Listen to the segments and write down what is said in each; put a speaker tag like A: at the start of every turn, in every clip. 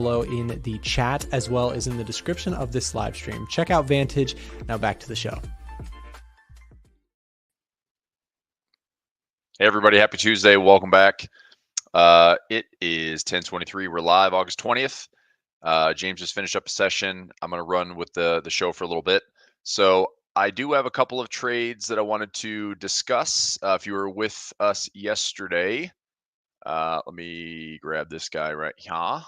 A: below in the chat as well as in the description of this live stream. Check out Vantage. Now back to the show.
B: Hey everybody, happy Tuesday. Welcome back. It is 10:23. We're live August 20th. James just finished up a session. I'm going to run with the show for a little bit. So I do have a couple of trades that I wanted to discuss. If you were with us yesterday, let me grab this guy right here.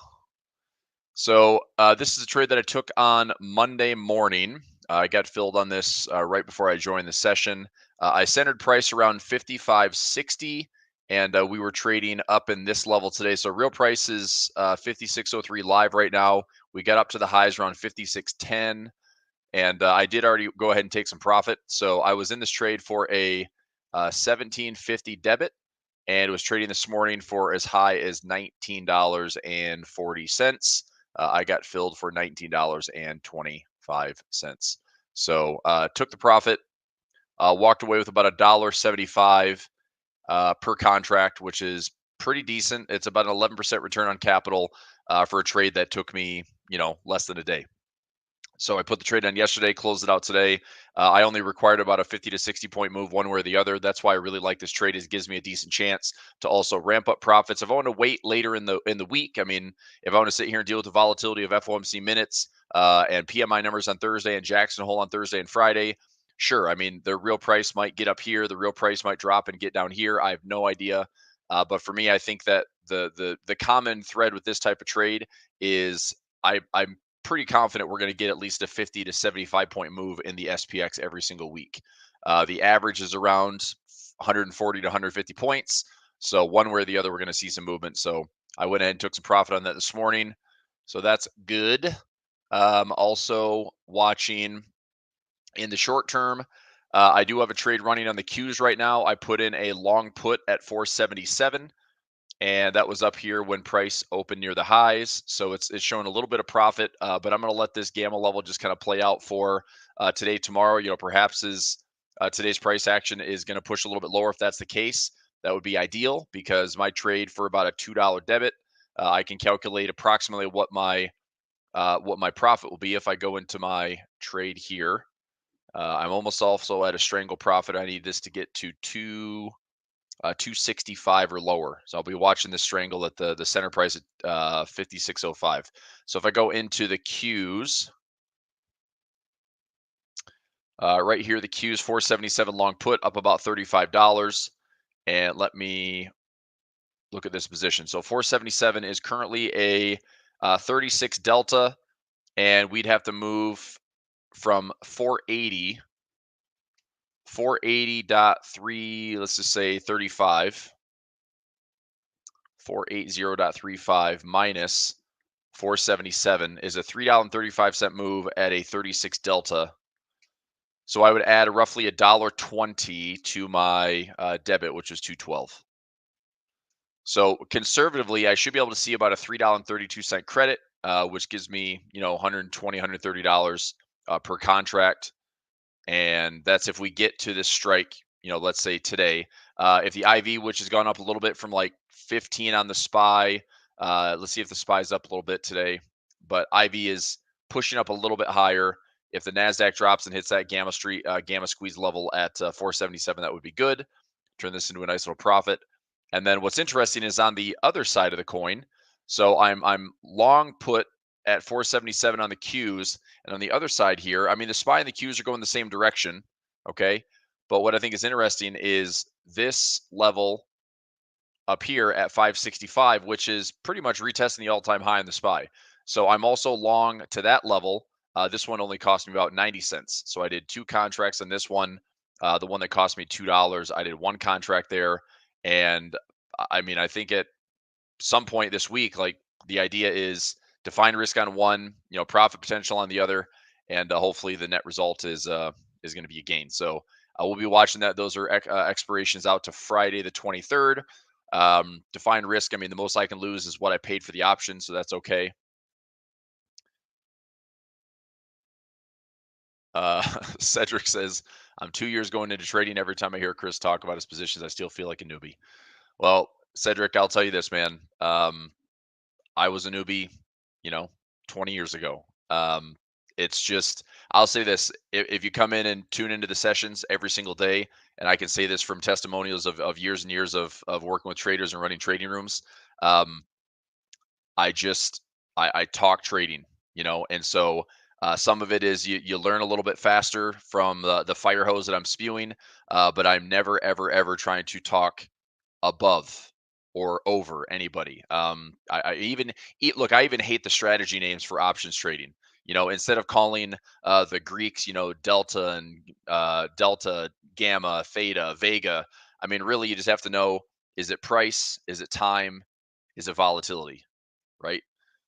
B: So this is a trade that I took on Monday morning. I got filled on this right before I joined the session. I centered price around 55.60, and we were trading up in this level today. So real price is 56.03 live right now. We got up to the highs around 56.10, and I did already go ahead and take some profit. So I was in this trade for a 17.50 debit, and it was trading this morning for as high as $19.40. I got filled for $19.25. So took the profit, walked away with about $1.75 per contract, which is pretty decent. It's about an 11% return on capital for a trade that took me, less than a day. So I put the trade on yesterday, closed it out today. I only required about a 50 to 60 point move one way or the other. That's why I really like this trade. It gives me a decent chance to also ramp up profits. If I want to wait later in the week, I mean, if I want to sit here and deal with the volatility of FOMC minutes and PMI numbers on Thursday and Jackson Hole on Thursday and Friday, sure. I mean, the real price might get up here, the real price might drop and get down here. I have no idea. But for me, I think that the common thread with this type of trade is I'm pretty confident we're going to get at least a 50 to 75 point move in the SPX every single week. The average is around 140 to 150 points. So one way or the other, we're going to see some movement. So I went ahead and took some profit on that this morning. So that's good. Also watching in the short term, I do have a trade running on the Qs right now. I put in a long put at 477. And that was up here when price opened near the highs. So it's showing a little bit of profit, but I'm going to let this gamma level just kind of play out for today, tomorrow. Perhaps today's price action is going to push a little bit lower. If that's the case, that would be ideal because my trade for about a $2 debit, I can calculate approximately what my profit will be if I go into my trade here. I'm almost also at a strangle profit. I need this to get to 265 or lower. So I'll be watching this strangle at the center price at 56.05. So if I go into the Qs, right here, the Qs 477 long put up about $35. And let me look at this position. So 477 is currently a 36 delta, and we'd have to move from 480.3, let's just say 35, 480.35 minus 477 is a $3.35 move at a 36 delta. So I would add roughly $1.20 to my debit, which is 212. So conservatively, I should be able to see about a $3.32 credit, which gives me, $120, $130 per contract. And that's if we get to this strike, let's say today. If the IV, which has gone up a little bit from like 15 on the SPY, let's see if the SPY is up a little bit today. But IV is pushing up a little bit higher. If the Nasdaq drops and hits that gamma squeeze level at 477, that would be good. Turn this into a nice little profit. And then what's interesting is on the other side of the coin. So I'm long put at 477 on the Qs, and on the other side here, I mean, the SPY and the Qs are going the same direction, okay? But what I think is interesting is this level up here at 565, which is pretty much retesting the all-time high in the SPY. So I'm also long to that level. This one only cost me about 90 cents. So I did two contracts on this one. The one that cost me $2, I did one contract there. And I mean, I think at some point this week, like the idea is define risk on one, profit potential on the other, and hopefully the net result is going to be a gain. So we'll be watching that. Those are expirations out to Friday the 23rd. Define risk. I mean, the most I can lose is what I paid for the option, so that's okay. Cedric says, I'm 2 years going into trading. Every time I hear Chris talk about his positions, I still feel like a newbie. Well, Cedric, I'll tell you this, man. I was a newbie. 20 years ago. It's just, I'll say this, if you come in and tune into the sessions every single day, and I can say this from testimonials of years and years of working with traders and running trading rooms, um, I just I talk trading, and so some of it is you learn a little bit faster from the fire hose that I'm spewing, but I'm never ever trying to talk above or over anybody. I even look. I even hate the strategy names for options trading. Instead of calling the Greeks, delta and delta, gamma, theta, vega. I mean, really, you just have to know: is it price? Is it time? Is it volatility? Right?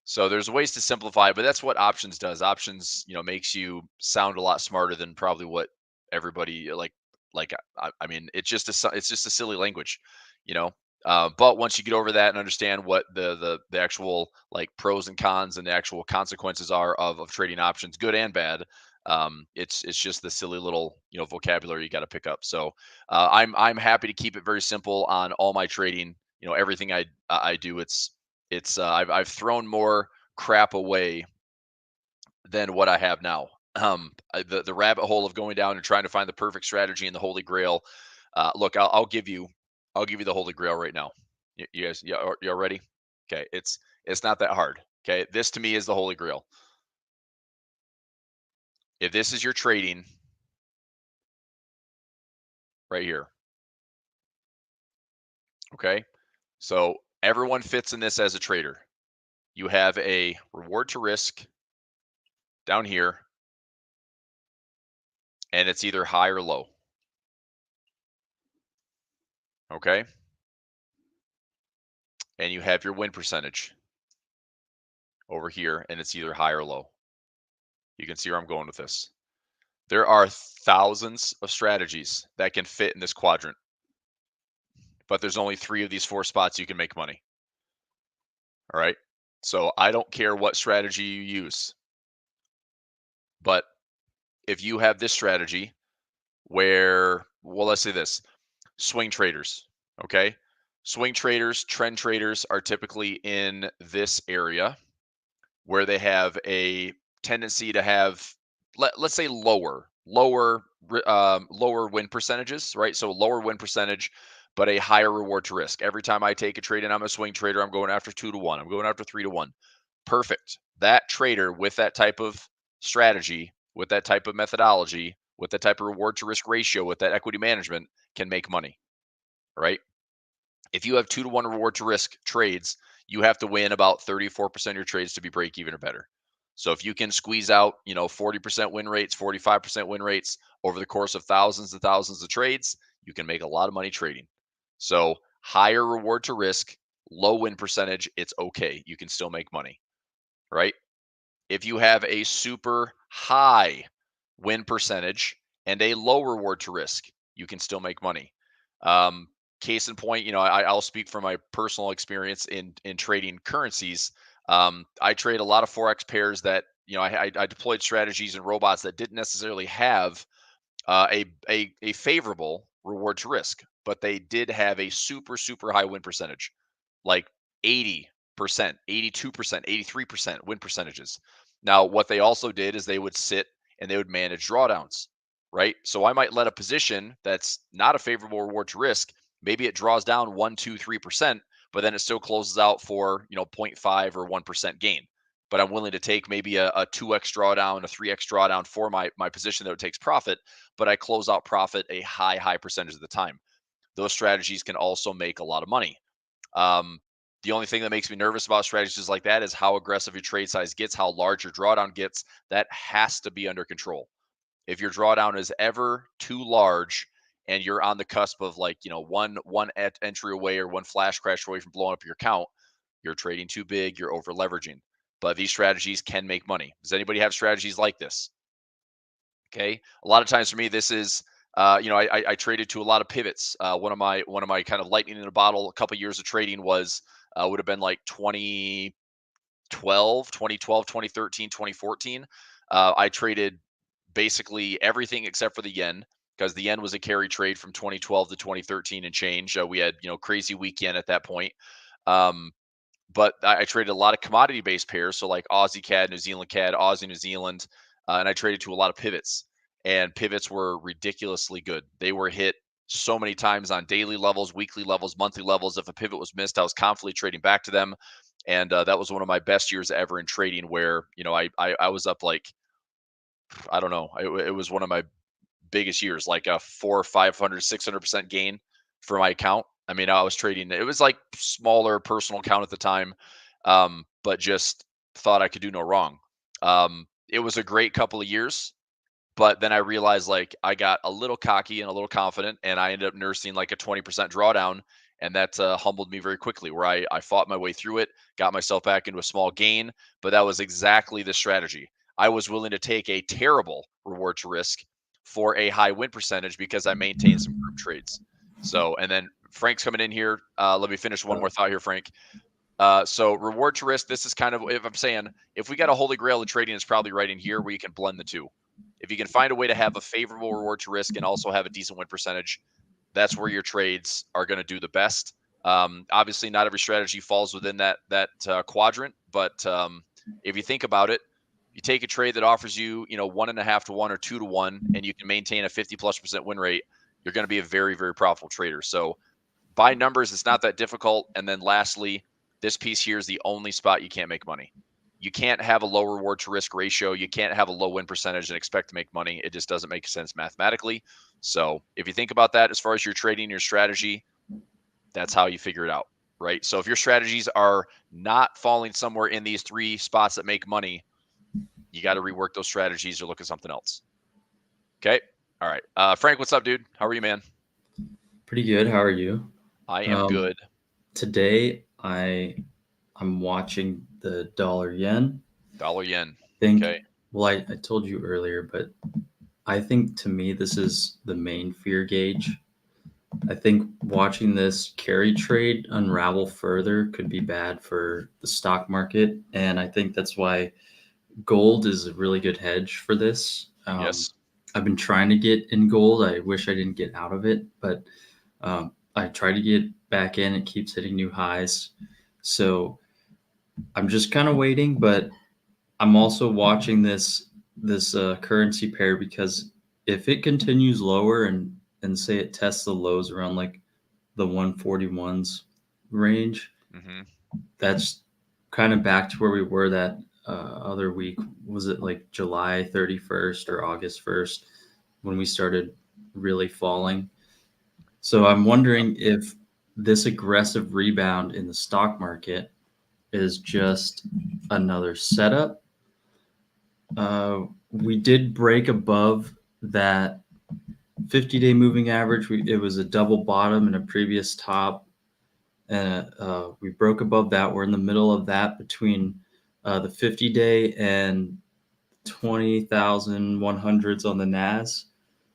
B: So there's ways to simplify, but that's what options does. Options, makes you sound a lot smarter than probably what everybody like. I mean, it's just a silly language, you know. But once you get over that and understand what the actual like pros and cons and the actual consequences are of trading options, good and bad, it's just the silly little vocabulary you got to pick up. So I'm happy to keep it very simple on all my trading. Everything I do, I've thrown more crap away than what I have now. The rabbit hole of going down and trying to find the perfect strategy and the holy grail. Look, I'll give you the holy grail right now. You guys, you all ready? Okay, it's not that hard. Okay, this to me is the holy grail. If this is your trading right here, okay, so everyone fits in this as a trader. You have a reward to risk down here, and it's either high or low. Okay. And you have your win percentage over here, and it's either high or low. You can see where I'm going with this. There are thousands of strategies that can fit in this quadrant, but there's only 3 of these 4 spots you can make money. All right. So I don't care what strategy you use, but if you have this strategy where, well, let's say this: swing traders. Okay. Swing traders, trend traders are typically in this area where they have a tendency to have, let's say, lower win percentages, right? So lower win percentage, but a higher reward to risk. Every time I take a trade and I'm a swing trader, I'm going after 2 to 1. I'm going after 3 to 1. Perfect. That trader with that type of strategy, with that type of methodology, with that type of reward to risk ratio, with that equity management can make money, right? If you have 2 to 1 reward to risk trades, you have to win about 34% of your trades to be break even or better. So if you can squeeze out, 40% win rates, 45% win rates over the course of thousands and thousands of trades, you can make a lot of money trading. So higher reward to risk, low win percentage, it's okay. You can still make money, right? If you have a super high win percentage and a low reward to risk, you can still make money. Um, Case in point, I'll speak from my personal experience in trading currencies. I trade a lot of forex pairs that I deployed strategies and robots that didn't necessarily have a favorable reward to risk, but they did have a super high win percentage, like 80%, 82%, 83% win percentages. Now, what they also did is they would sit and they would manage drawdowns, right? So I might let a position that's not a favorable reward to risk. Maybe it draws down 1, 2, 3%, but then it still closes out for 0.5 or 1% gain. But I'm willing to take maybe a 2x drawdown, a 3x drawdown for my position that it takes profit, but I close out profit a high percentage of the time. Those strategies can also make a lot of money. Um, the only thing that makes me nervous about strategies like that is how aggressive your trade size gets, how large your drawdown gets. That has to be under control. If your drawdown is ever too large and you're on the cusp of one entry away or one flash crash away from blowing up your account, you're trading too big, you're over leveraging. But these strategies can make money. Does anybody have strategies like this? Okay. A lot of times for me, this is, I traded to a lot of pivots. One of my kind of lightning in a bottle, a couple years of trading was, would have been like 2012, 2013, 2014. I traded basically everything except for the yen, because the yen was a carry trade from 2012 to 2013 and change. We had, crazy weekend at that point. Um, But I traded a lot of commodity-based pairs, so like Aussie CAD, New Zealand CAD, Aussie, New Zealand, and I traded to a lot of pivots. And pivots were ridiculously good. They were hit so many times on daily levels, weekly levels, monthly levels. If a pivot was missed, I was constantly trading back to them, and that was one of my best years ever in trading. Where I was up like, I don't know, it was one of my biggest years, like a 500, 600% gain for my account. I mean, I was trading, it was like smaller personal account at the time, but just thought I could do no wrong. It was a great couple of years, but then I realized like I got a little cocky and a little confident, and I ended up nursing like a 20% drawdown. And that humbled me very quickly, where I fought my way through it, got myself back into a small gain. But that was exactly the strategy. I was willing to take a terrible reward to risk for a high win percentage because I maintained some group trades. So, and then Frank's coming in here. Let me finish one more thought here, Frank. So reward to risk, this is kind of, if I'm saying, if we got a holy grail of trading, it's probably right in here where you can blend the two. If you can find a way to have a favorable reward to risk and also have a decent win percentage, that's where your trades are going to do the best. Obviously, not every strategy falls within that quadrant, but if you think about it, you take a trade that offers you, 1.5 to 1 or 2 to 1, and you can maintain a 50+% win rate, you're going to be a very, very profitable trader. So by numbers, it's not that difficult. And then lastly, this piece here is the only spot you can't make money. You can't have a low reward to risk ratio. You can't have a low win percentage and expect to make money. It just doesn't make sense mathematically. So if you think about that as far as your trading, your strategy, that's how you figure it out, right? So if your strategies are not falling somewhere in these three spots that make money, you got to rework those strategies or look at something else. Okay. All right. Frank, what's up, dude? How are you, man?
C: Pretty good. How are you?
B: I am good.
C: Today, I'm watching the dollar yen.
B: Dollar yen.
C: Okay. Well, I told you earlier, but I think to me this is the main fear gauge. I think watching this carry trade unravel further could be bad for the stock market, and I think that's why gold is a really good hedge for this.
B: Yes.
C: I've been trying to get in gold. I wish I didn't get out of it, but I try to get back in. It keeps hitting new highs. So I'm just kind of waiting, but I'm also watching this currency pair, because if it continues lower and say it tests the lows around like the 141s range, that's kind of back to where we were that other week. Was it like July 31st or August 1st when we started really falling? So I'm wondering if this aggressive rebound in the stock market is just another setup. We did break above that 50-day moving average. It was a double bottom and a previous top. And we broke above that. We're in the middle of that between the 50-day and 20,100s on the NAS.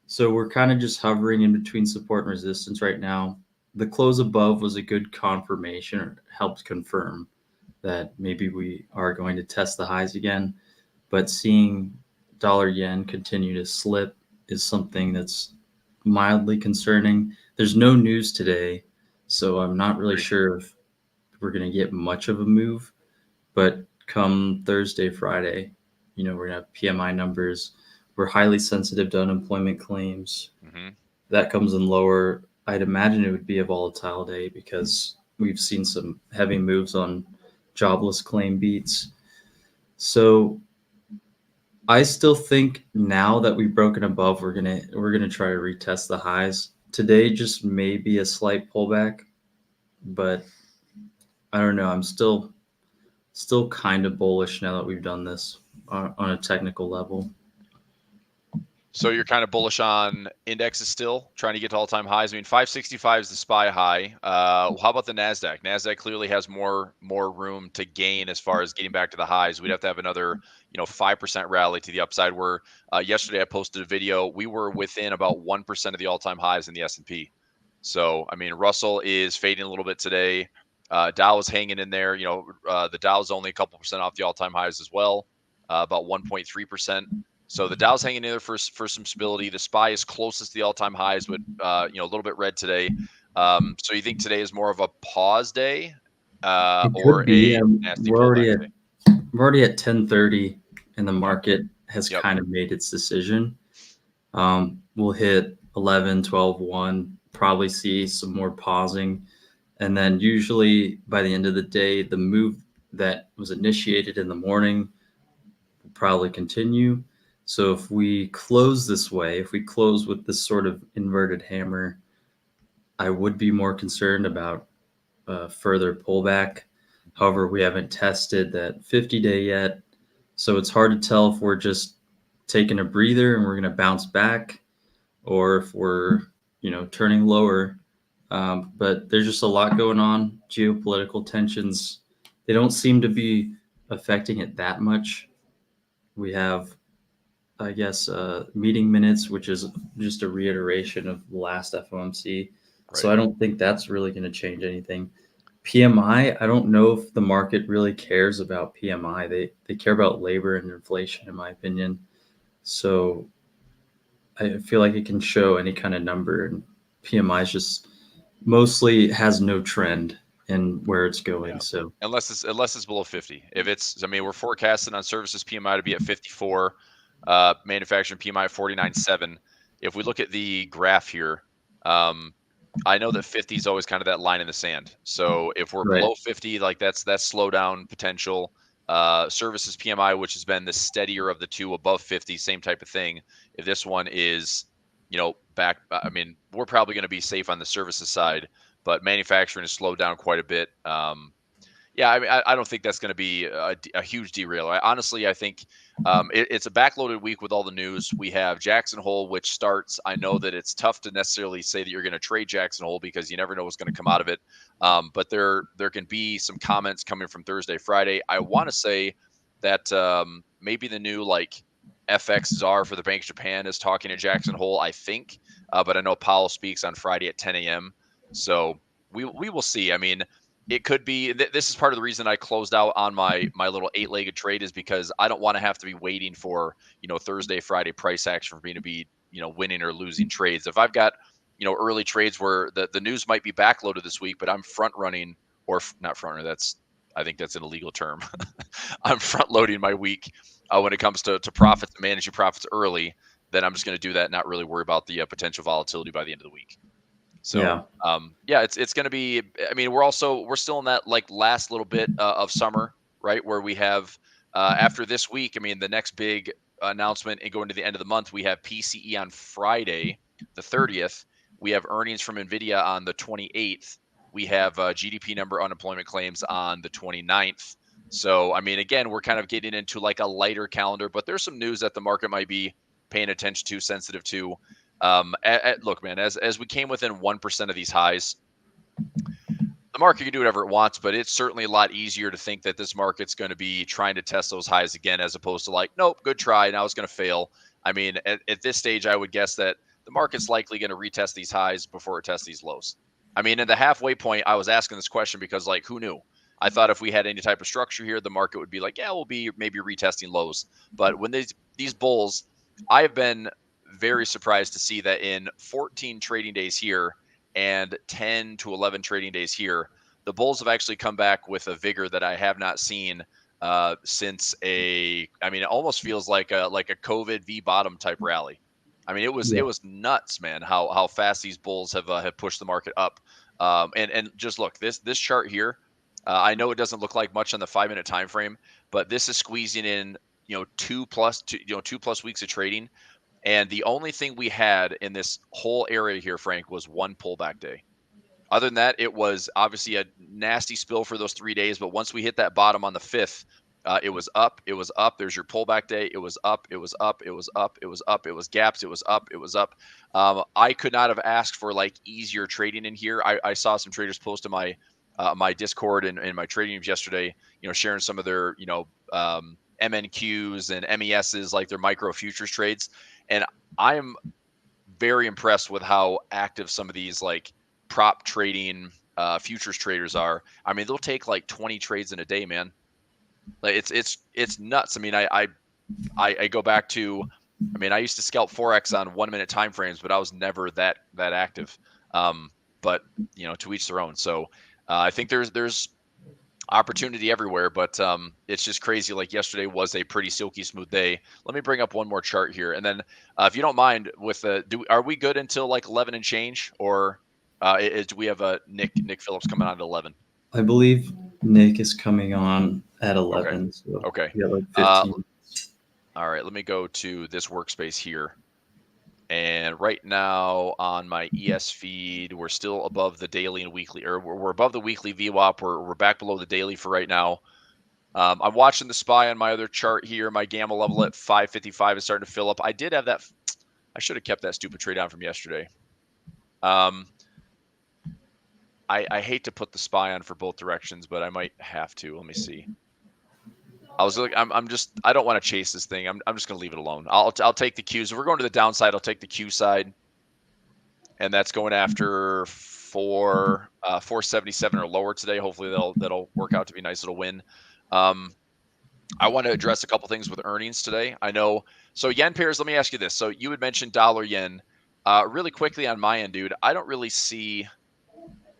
C: So we're kind of just hovering in between support and resistance right now. The close above was a good confirmation, or helped confirm that maybe we are going to test the highs again. But seeing dollar yen continue to slip is something that's mildly concerning. There's no news today, so I'm not really sure if we're going to get much of a move. But come Thursday, Friday, we're going to have PMI numbers. We're highly sensitive to unemployment claims. That comes in lower. I'd imagine it would be a volatile day because we've seen some heavy moves on jobless claim beats. So I still think now that we've broken above, we're gonna try to retest the highs. Today just may be a slight pullback, but I don't know. I'm still kind of bullish now that we've done this on a technical level.
B: So you're kind of bullish on indexes still, trying to get to all-time highs. I mean, 565 is the SPY high. How about the Nasdaq? Nasdaq clearly has more room to gain as far as getting back to the highs. We'd have to have another 5% rally to the upside. Where yesterday I posted a video. We were within about 1% of the all-time highs in the S&P. So I mean, Russell is fading a little bit today. Dow is hanging in there. The Dow is only a couple percent off the all-time highs as well, about 1.3%. So the Dow's hanging in there for some stability. The SPY is closest to the all-time highs, but a little bit red today. So you think today is more of a pause day
C: It
B: or
C: could be.
B: a nasty
C: We're already
B: pullback
C: at
B: day.
C: 10:30, and the
B: Okay.
C: market has
B: Yep.
C: kind of made its decision. We'll hit 11, 12, 1, probably see some more pausing. And then usually by the end of the day, the move that was initiated in the morning will probably continue. So if we close this way, if we close with this sort of inverted hammer, I would be more concerned about further pullback. However, we haven't tested that 50-day yet. So it's hard to tell if we're just taking a breather and we're going to bounce back, or if we're, turning lower. But there's just a lot going on. Geopolitical tensions, they don't seem to be affecting it that much. We have, I guess, meeting minutes, which is just a reiteration of the last FOMC.
B: Right.
C: So I don't think that's really going to change anything. PMI, I don't know if the market really cares about PMI. They care about labor and inflation, in my opinion. So I feel like it can show any kind of number, and PMI is just mostly has no trend in where it's going.
B: Yeah.
C: So
B: Unless it's below 50. If it's, I mean, we're forecasting on services PMI to be at 54, manufacturing PMI at 49.7. If we look at the graph here, I know that 50 is always kind of that line in the sand. So if we're
C: right,
B: below 50, like that's slowdown potential. Services PMI, which has been the steadier of the two, above 50, same type of thing. If this one is, back, I mean, we're probably going to be safe on the services side, but manufacturing has slowed down quite a bit. Yeah, I mean, I don't think that's going to be a huge derail. I think it's a backloaded week with all the news. We have Jackson Hole, which starts. I know that it's tough to necessarily say that you're going to trade Jackson Hole because you never know what's going to come out of it. But there can be some comments coming from Thursday, Friday. I want to say that maybe the new FX czar for the Bank of Japan is talking to Jackson Hole, I think. But I know Powell speaks on Friday at 10 a.m. So we will see. I mean, it could be this is part of the reason I closed out on my little 8-legged trade, is because I don't want to have to be waiting for Thursday, Friday price action for me to be winning or losing trades. If I've got early trades where the news might be backloaded this week, but I'm front running, or not front running, I think that's an illegal term. I'm front loading my week when it comes to profits and managing profits early. Then I'm just going to do that, not really worry about the potential volatility by the end of the week. So,
C: yeah,
B: yeah, it's going to be, I mean, we're still in that last little bit of summer, right? Where we have, after this week, I mean, the next big announcement and going to the end of the month, we have PCE on Friday, the 30th. We have earnings from NVIDIA on the 28th. We have GDP number unemployment claims on the 29th. So, I mean, again, we're kind of getting into a lighter calendar, but there's some news that the market might be paying attention to, sensitive to. Look, man, as we came within 1% of these highs, the market can do whatever it wants, but it's certainly a lot easier to think that this market's going to be trying to test those highs again, as opposed to nope, good try, now it's going to fail. I mean, at this stage, I would guess that the market's likely going to retest these highs before it tests these lows. I mean, at the halfway point, I was asking this question because, who knew? I thought if we had any type of structure here, the market would be yeah, we'll be maybe retesting lows. But when these bulls, I've been very surprised to see that in 14 trading days here and 10 to 11 trading days here, the bulls have actually come back with a vigor that I have not seen since I mean, it almost feels like a COVID V bottom type rally. I mean, it was nuts, man, how fast these bulls have pushed the market up. And just look, this chart here, I know it doesn't look like much on the 5-minute time frame, but this is squeezing in 2+ weeks of trading. And the only thing we had in this whole area here, Frank, was one pullback day. Other than that, it was obviously a nasty spill for those 3 days. But once we hit that bottom on the 5th, it was up. It was up. There's your pullback day. It was up. It was up. It was up. It was up. It was gaps. It was up. It was up. I could not have asked for easier trading in here. I saw some traders post to my my Discord and my trading rooms yesterday, sharing some of their MNQs and MESs, like their micro futures trades. And I am very impressed with how active some of these prop trading futures traders are. I mean, they'll take 20 trades in a day, man. It's nuts. I mean, I go back to, I mean, I used to scalp FOREX on 1-minute time frames, but I was never that active. But to each their own. So I think there's opportunity everywhere, but it's just crazy. Like yesterday was a pretty silky smooth day. Let me bring up one more chart here, and then if you don't mind, with are we good until like 11 and change, or do we have a Nick Phillips coming on at 11?
C: I believe Nick is coming on at
B: Okay.
C: 11. So
B: Okay.
C: we have like 15.
B: All right. Let me go to this workspace here. And right now on my ES feed, we're still above the daily and weekly, or we're above the weekly VWAP. We're back below the daily for right now. I'm watching the SPY on my other chart here. My gamma level at 555 is starting to fill up. I did have that. I should have kept that stupid trade on from yesterday. I hate to put the SPY on for both directions, but I might have to. Let me see. I was like, I don't want to chase this thing. I'm just gonna leave it alone. I'll take the Qs. If we're going to the downside, I'll take the Q side, and that's going after 477 or lower today. Hopefully that'll work out to be a nice little win. I want to address a couple things with earnings today. I know. So yen pairs. Let me ask you this. So you had mentioned dollar yen. Really quickly on my end, dude. I don't really see.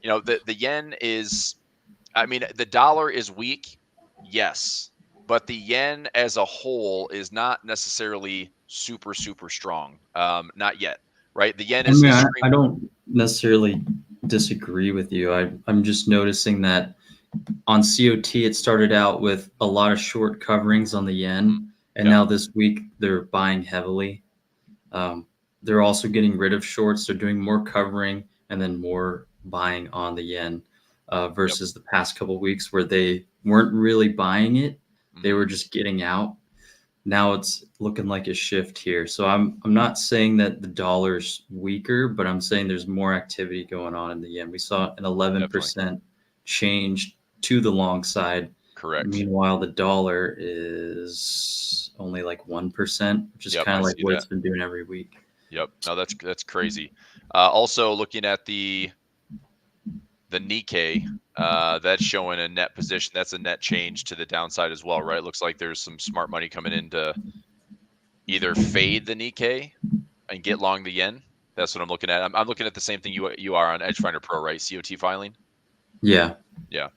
B: The yen is. I mean, the dollar is weak. Yes. But the yen as a whole is not necessarily super, super strong. Not yet, right? The yen is.
C: I don't necessarily disagree with you. I'm just noticing that on COT, it started out with a lot of short coverings on the yen, and now this week they're buying heavily. They're also getting rid of shorts. They're doing more covering and then more buying on the yen versus the past couple of weeks where they weren't really buying it. They were just getting out. Now it's looking like a shift here. So I'm not saying that the dollar's weaker, but I'm saying there's more activity going on in the yen. We saw an 11% change to the long side.
B: Correct.
C: Meanwhile, the dollar is only like 1%, which is kind of like what it's been doing every week.
B: Yep. No, that's crazy. Also looking at the Nikkei, that's showing a net position. That's a net change to the downside as well, right? Looks like there's some smart money coming in to either fade the Nikkei and get long the yen. That's what I'm looking at. I'm looking at the same thing you are on Edgefinder Pro, right? COT filing.
C: Yeah.
B: Yeah.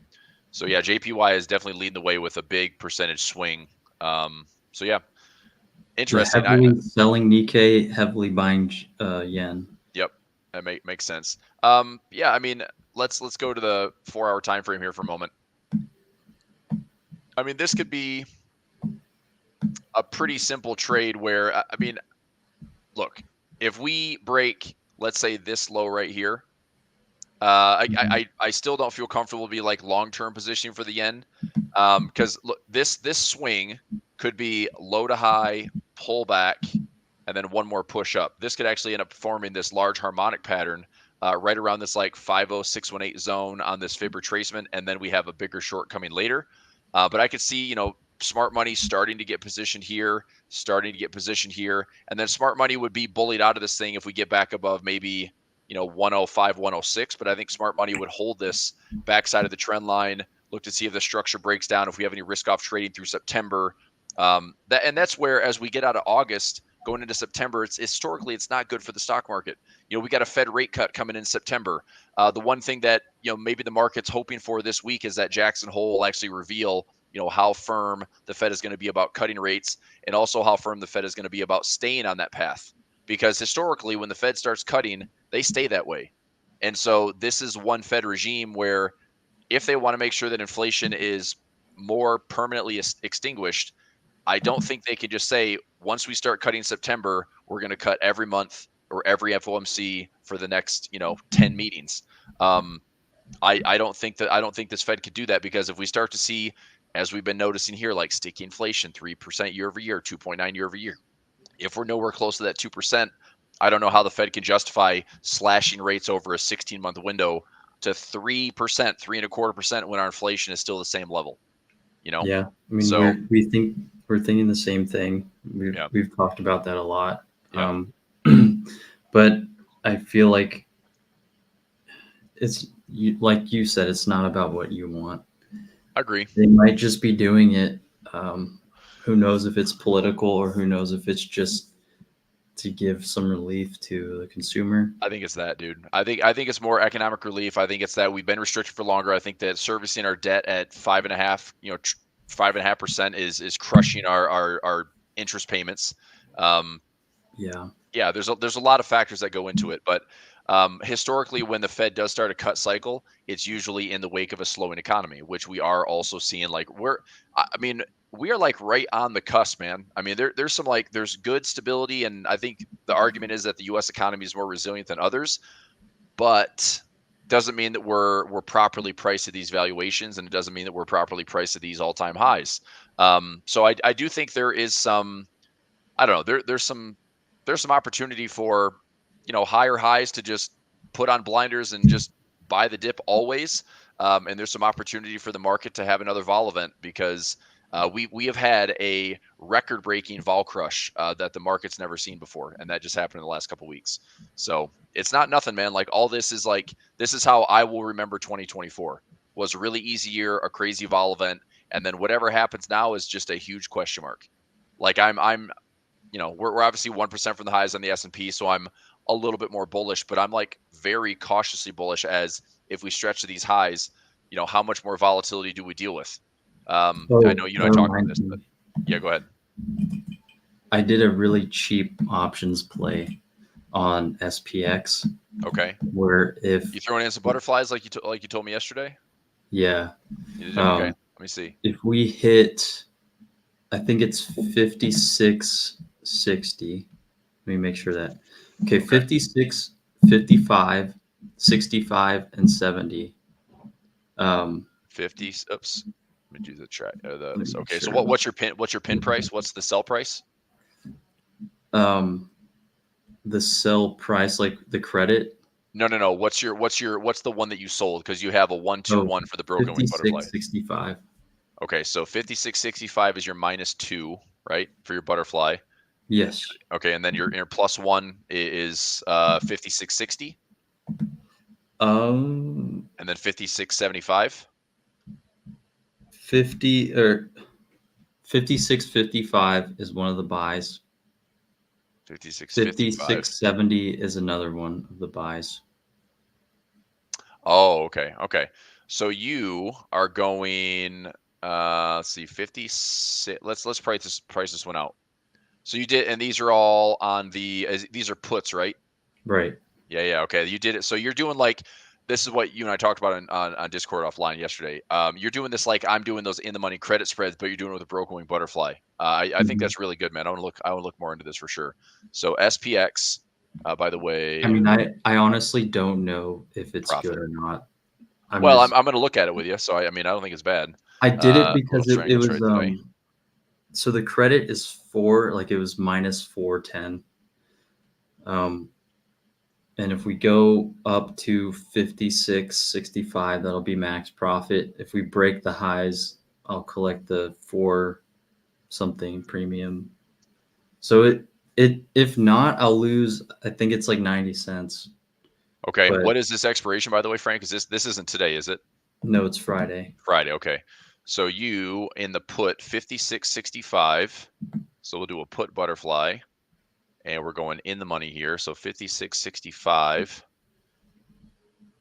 B: So yeah, JPY is definitely leading the way with a big percentage swing. So yeah, interesting.
C: Heavily selling Nikkei, heavily buying yen.
B: Yep, that makes sense. Yeah, I mean, let's go to the 4-hour time frame here for a moment. I mean, this could be a pretty simple trade where, I mean, look, if we break, let's say this low right here, I still don't feel comfortable be like long-term positioning for the yen, because look, this swing could be low to high, pullback, and then one more push up. This could actually end up forming this large harmonic pattern right around this like 50618 zone on this fib retracement, and then we have a bigger short coming later. But I could see, smart money starting to get positioned here, and then smart money would be bullied out of this thing if we get back above maybe 105, 106. But I think smart money would hold this backside of the trend line, look to see if the structure breaks down, if we have any risk off trading through September. That's where, as we get out of August, going into September, historically it's not good for the stock market. We got a Fed rate cut coming in September. The one thing that maybe the market's hoping for this week is that Jackson Hole will actually reveal how firm the Fed is going to be about cutting rates, and also how firm the Fed is going to be about staying on that path. Because historically, when the Fed starts cutting, they stay that way. And so this is one Fed regime where if they want to make sure that inflation is more permanently extinguished, I don't think they can just say, once we start cutting September, we're going to cut every month or every FOMC for the next 10 meetings. I don't think this Fed could do that, because if we start to see, as we've been noticing here, like sticky inflation, 3% year over year, 2.9 year over year, if we're nowhere close to that 2%, I don't know how the Fed can justify slashing rates over a 16-month window to 3%, 3.25% when our inflation is still the same level.
C: Yeah, I mean, we're thinking the same thing. We've talked about that a lot.
B: Yeah.
C: But I feel like it's like you said, it's not about what you want.
B: I agree.
C: They might just be doing it. Who knows if it's political, or who knows if it's just to give some relief to the consumer?
B: I think it's that, dude. I think it's more economic relief. I think it's that we've been restricted for longer. I think that servicing our debt at 5.5, 5.5% is crushing our interest payments.
C: Yeah.
B: Yeah, there's a lot of factors that go into it, but historically, when the Fed does start a cut cycle, it's usually in the wake of a slowing economy, which we are also seeing. Like I mean, we are like right on the cusp, man. I mean, there's some there's good stability, and I think the argument is that the U.S. economy is more resilient than others, but doesn't mean that we're properly priced at these valuations, and it doesn't mean that we're properly priced at these all-time highs. So I do think there is some, I don't know, there's some opportunity for higher highs to just put on blinders and just buy the dip always. And there's some opportunity for the market to have another vol event, because we have had a record-breaking vol crush that the market's never seen before, and that just happened in the last couple weeks. So it's not nothing, man. Like, all this is this is how I will remember 2024. Was a really easy year, a crazy vol event, and then whatever happens now is just a huge question mark. Like, I'm we're obviously 1% from the highs on the S&P, so I'm a little bit more bullish, but I'm like very cautiously bullish, as if we stretch to these highs, how much more volatility do we deal with? I know you and I talked about this, but yeah, go ahead.
C: I did a really cheap options play on SPX.
B: Okay.
C: Where if
B: you throwing in some butterflies like you told me yesterday?
C: Yeah.
B: You did? Okay. Let me see.
C: If we hit, I think it's 56.60. Let me make sure that. Okay, 56, 55, 65, and 70.
B: 50. Oops. Let me do the track. Okay. So what's your pin price? What's the sell price?
C: The sell price, like the credit.
B: No. What's the one that you sold? Because you have a 121 for the broken wing butterfly.
C: 56.65.
B: Okay, so 56.65 is your -2, right, for your butterfly?
C: Yes.
B: Okay, and then your +1 is 56.60.
C: And
B: then 56.75.
C: 56.55 is one of the buys. 56.70 is another one of the buys.
B: Oh, okay. So you are going. Let's see, 56. Let's price this one out. So you did, and these are all on these are puts, right?
C: Right.
B: Yeah. Okay, you did it. So you're doing this is what you and I talked about on Discord offline yesterday. You're doing this like I'm doing those in the money credit spreads, but you're doing it with a broken wing butterfly. I think that's really good, man. I want to look more into this for sure. So SPX, by the way.
C: I mean, I honestly don't know if it's good or not.
B: I'm going to look at it with you. So I don't think it's bad.
C: I did it because it was so the credit is 4, like it was -410. And if we go up to 56.65, that'll be max profit. If we break the highs, I'll collect the 4 something premium. So if not, I'll lose. I think it's like 90 cents.
B: Okay. What is this expiration, by the way, Frank? Is this isn't today, is it?
C: No, it's Friday.
B: Friday. Okay. So you in the put 56.65. So we'll do a put butterfly, and we're going in the money here. So 56.65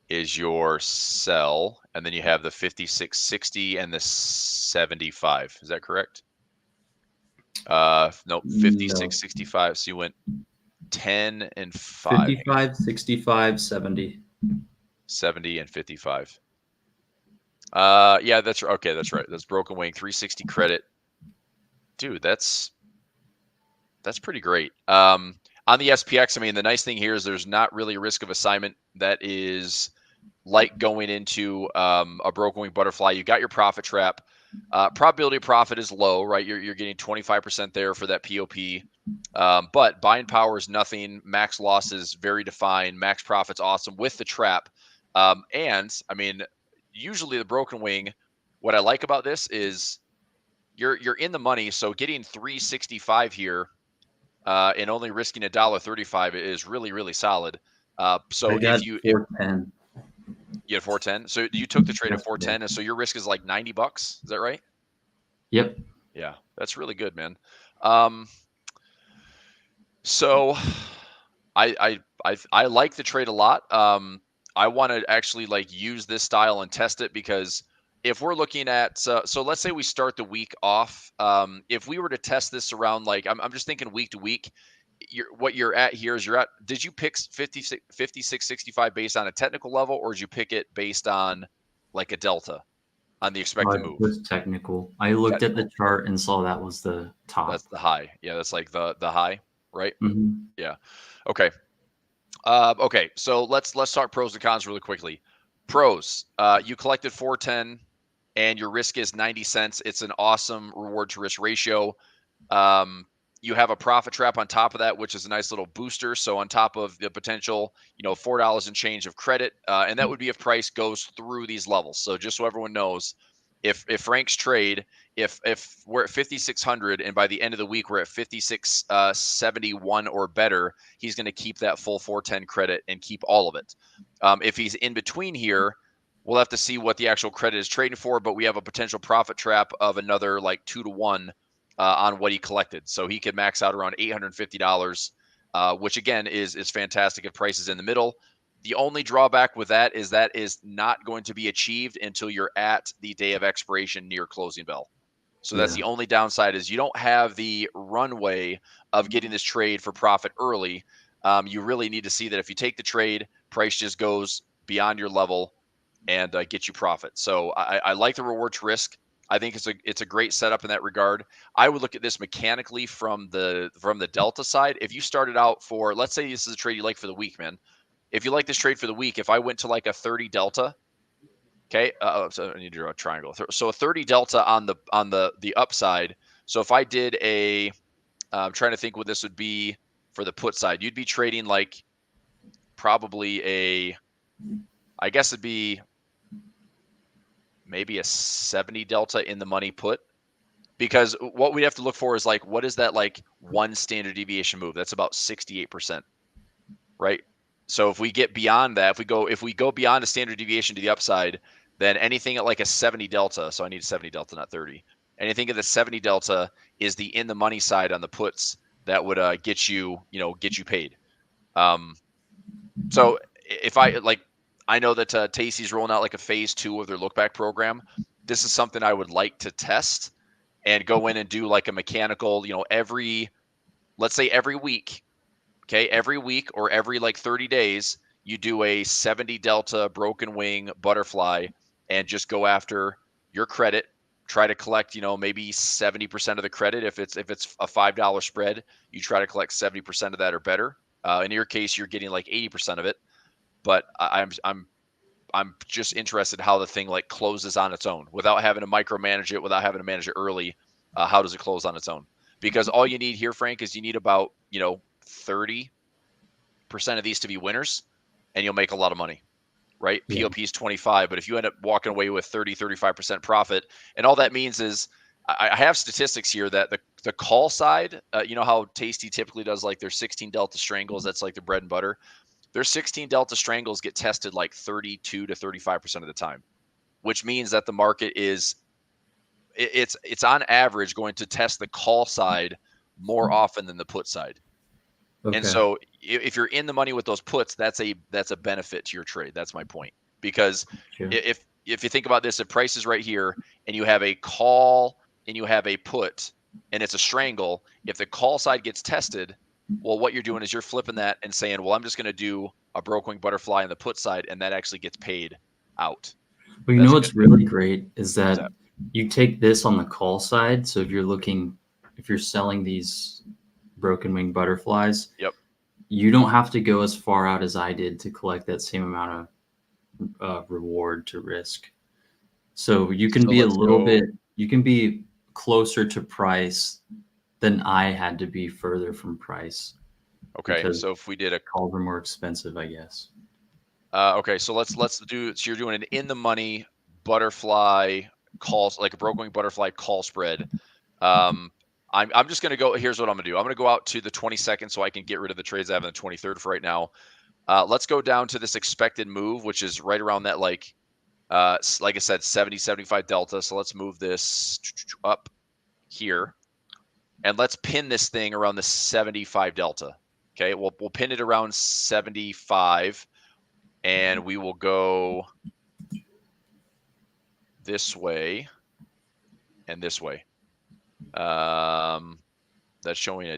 B: is your sell, and then you have the 56.60 and the 75. Is that correct? Nope. 56.65. So you went 10 and 5.
C: 55, 65, 70.
B: 70 and 55. Yeah, that's okay. That's right. That's broken wing 360 credit. Dude, that's pretty great. On the SPX, I mean, the nice thing here is there's not really a risk of assignment. That is like going into a broken wing butterfly. You got your profit trap. Probability of profit is low, right? You're getting 25% there for that POP. But buying power is nothing. Max loss is very defined. Max profit's awesome with the trap. And I mean, usually the broken wing, what I like about this is you're in the money. So getting 365 here and only risking $1.35 is really, really solid. So if you
C: 410.
B: You had 410. So you took the trade at 410, and so your risk is like $90. Is that right?
C: Yep.
B: Yeah, that's really good, man. So I like the trade a lot. I want to actually like use this style and test it, because if we're looking at so let's say we start the week off. If we were to test this around, like I'm just thinking week to week, what you're at here is did you pick 56.65 based on a technical level, or did you pick it based on like a delta on the expected
C: It
B: move?
C: was technical. I looked at the
B: Technical.
C: chart and saw that was the top.
B: That's the high. Yeah, that's like the high, right?
C: Mhm.
B: Yeah. Okay. Okay, so let's talk pros and cons really quickly. Pros: you collected 410, and your risk is 90 cents. It's an awesome reward to risk ratio. Um, you have a profit trap on top of that, which is a nice little booster. So on top of the potential, $4 and change of credit, and that would be if price goes through these levels. So just so everyone knows, if Frank's trade, if we're at 5,600 and by the end of the week we're at 5671 or better, he's going to keep that full 410 credit and keep all of it. If he's in between here, we'll have to see what the actual credit is trading for, but we have a potential profit trap of another like 2 to 1 on what he collected. So he could max out around $850, which again is fantastic if price is in the middle. The only drawback with that is not going to be achieved until you're at the day of expiration near closing bell. So that's
C: Yeah.
B: the only downside, is you don't have the runway of getting this trade for profit early. You really need to see that if you take the trade, price just goes beyond your level and get you profit. So I like the reward to risk. I think it's a great setup in that regard. I would look at this mechanically from the delta side. If you started out for, let's say this is a trade you like for the week, man. If you like this trade for the week, if I went to like a 30 delta, okay, so I need to draw a triangle. So a 30 delta on the upside. So if I did I'm trying to think what this would be for the put side. You'd be trading like probably I guess it'd be maybe a 70 delta in the money put, because what we have to look for is like, what is that like one standard deviation move? That's about 68%, right? So if we get beyond that, if we go beyond a standard deviation to the upside, then anything at like a 70 delta, so I need 70 delta, not 30. Anything at the 70 delta is the in the money side on the puts that would get you paid. So if I know that Tacey's rolling out like a phase 2 of their look back program. This is something I would like to test and go in and do like a mechanical, let's say every week. Okay, every week or every like 30 days, you do a 70 delta broken wing butterfly and just go after your credit. Try to collect, maybe 70% of the credit. If it's a $5 spread, you try to collect 70% of that or better. In your case, you're getting like 80% of it. But I'm just interested how the thing like closes on its own without having to micromanage it, without having to manage it early. How does it close on its own? Because all you need here, Frank, is you need about 30% of these to be winners, and you'll make a lot of money, right?
C: Yeah.
B: POP is 25, but if you end up walking away with 35% profit, and all that means is I have statistics here that the call side, you know how Tasty typically does like their 16 delta strangles, that's like their bread and butter. Their 16 delta strangles get tested like 32 to 35% of the time, which means that the market is it's on average going to test the call side more often than the put side. And
C: Okay.
B: so if you're in the money with those puts, that's a benefit to your trade. That's my point. Because
C: Sure.
B: if you think about this, if price is right here and you have a call and you have a put and it's a strangle, if the call side gets tested, well, what you're doing is you're flipping that and saying, well, I'm just going to do a broke wing butterfly on the put side, and that actually gets paid out.
C: Well, you
B: That's
C: know
B: a
C: what's
B: good
C: really great is
B: what's
C: that
B: that?
C: you take this on the call side. So if you're selling these broken wing butterflies,
B: Yep.
C: you don't have to go as far out as I did to collect that same amount of reward to risk. So you can
B: So
C: be
B: let's go.
C: you can be closer to price than I had to be further from price
B: Okay.
C: because
B: So if we did a
C: calls are more expensive, I guess.
B: okay, so let's do. So you're doing an in the money butterfly calls, like a broke wing butterfly call spread. Um, I'm just gonna go. Here's what I'm gonna do. I'm gonna go out to the 22nd so I can get rid of the trades I have on the 23rd for right now. Let's go down to this expected move, which is right around that like I said, 70 75 delta. So let's move this up here. and let's pin this thing around the 75 delta. Okay, we'll pin it around 75, and we will go this way and this way. That's showing a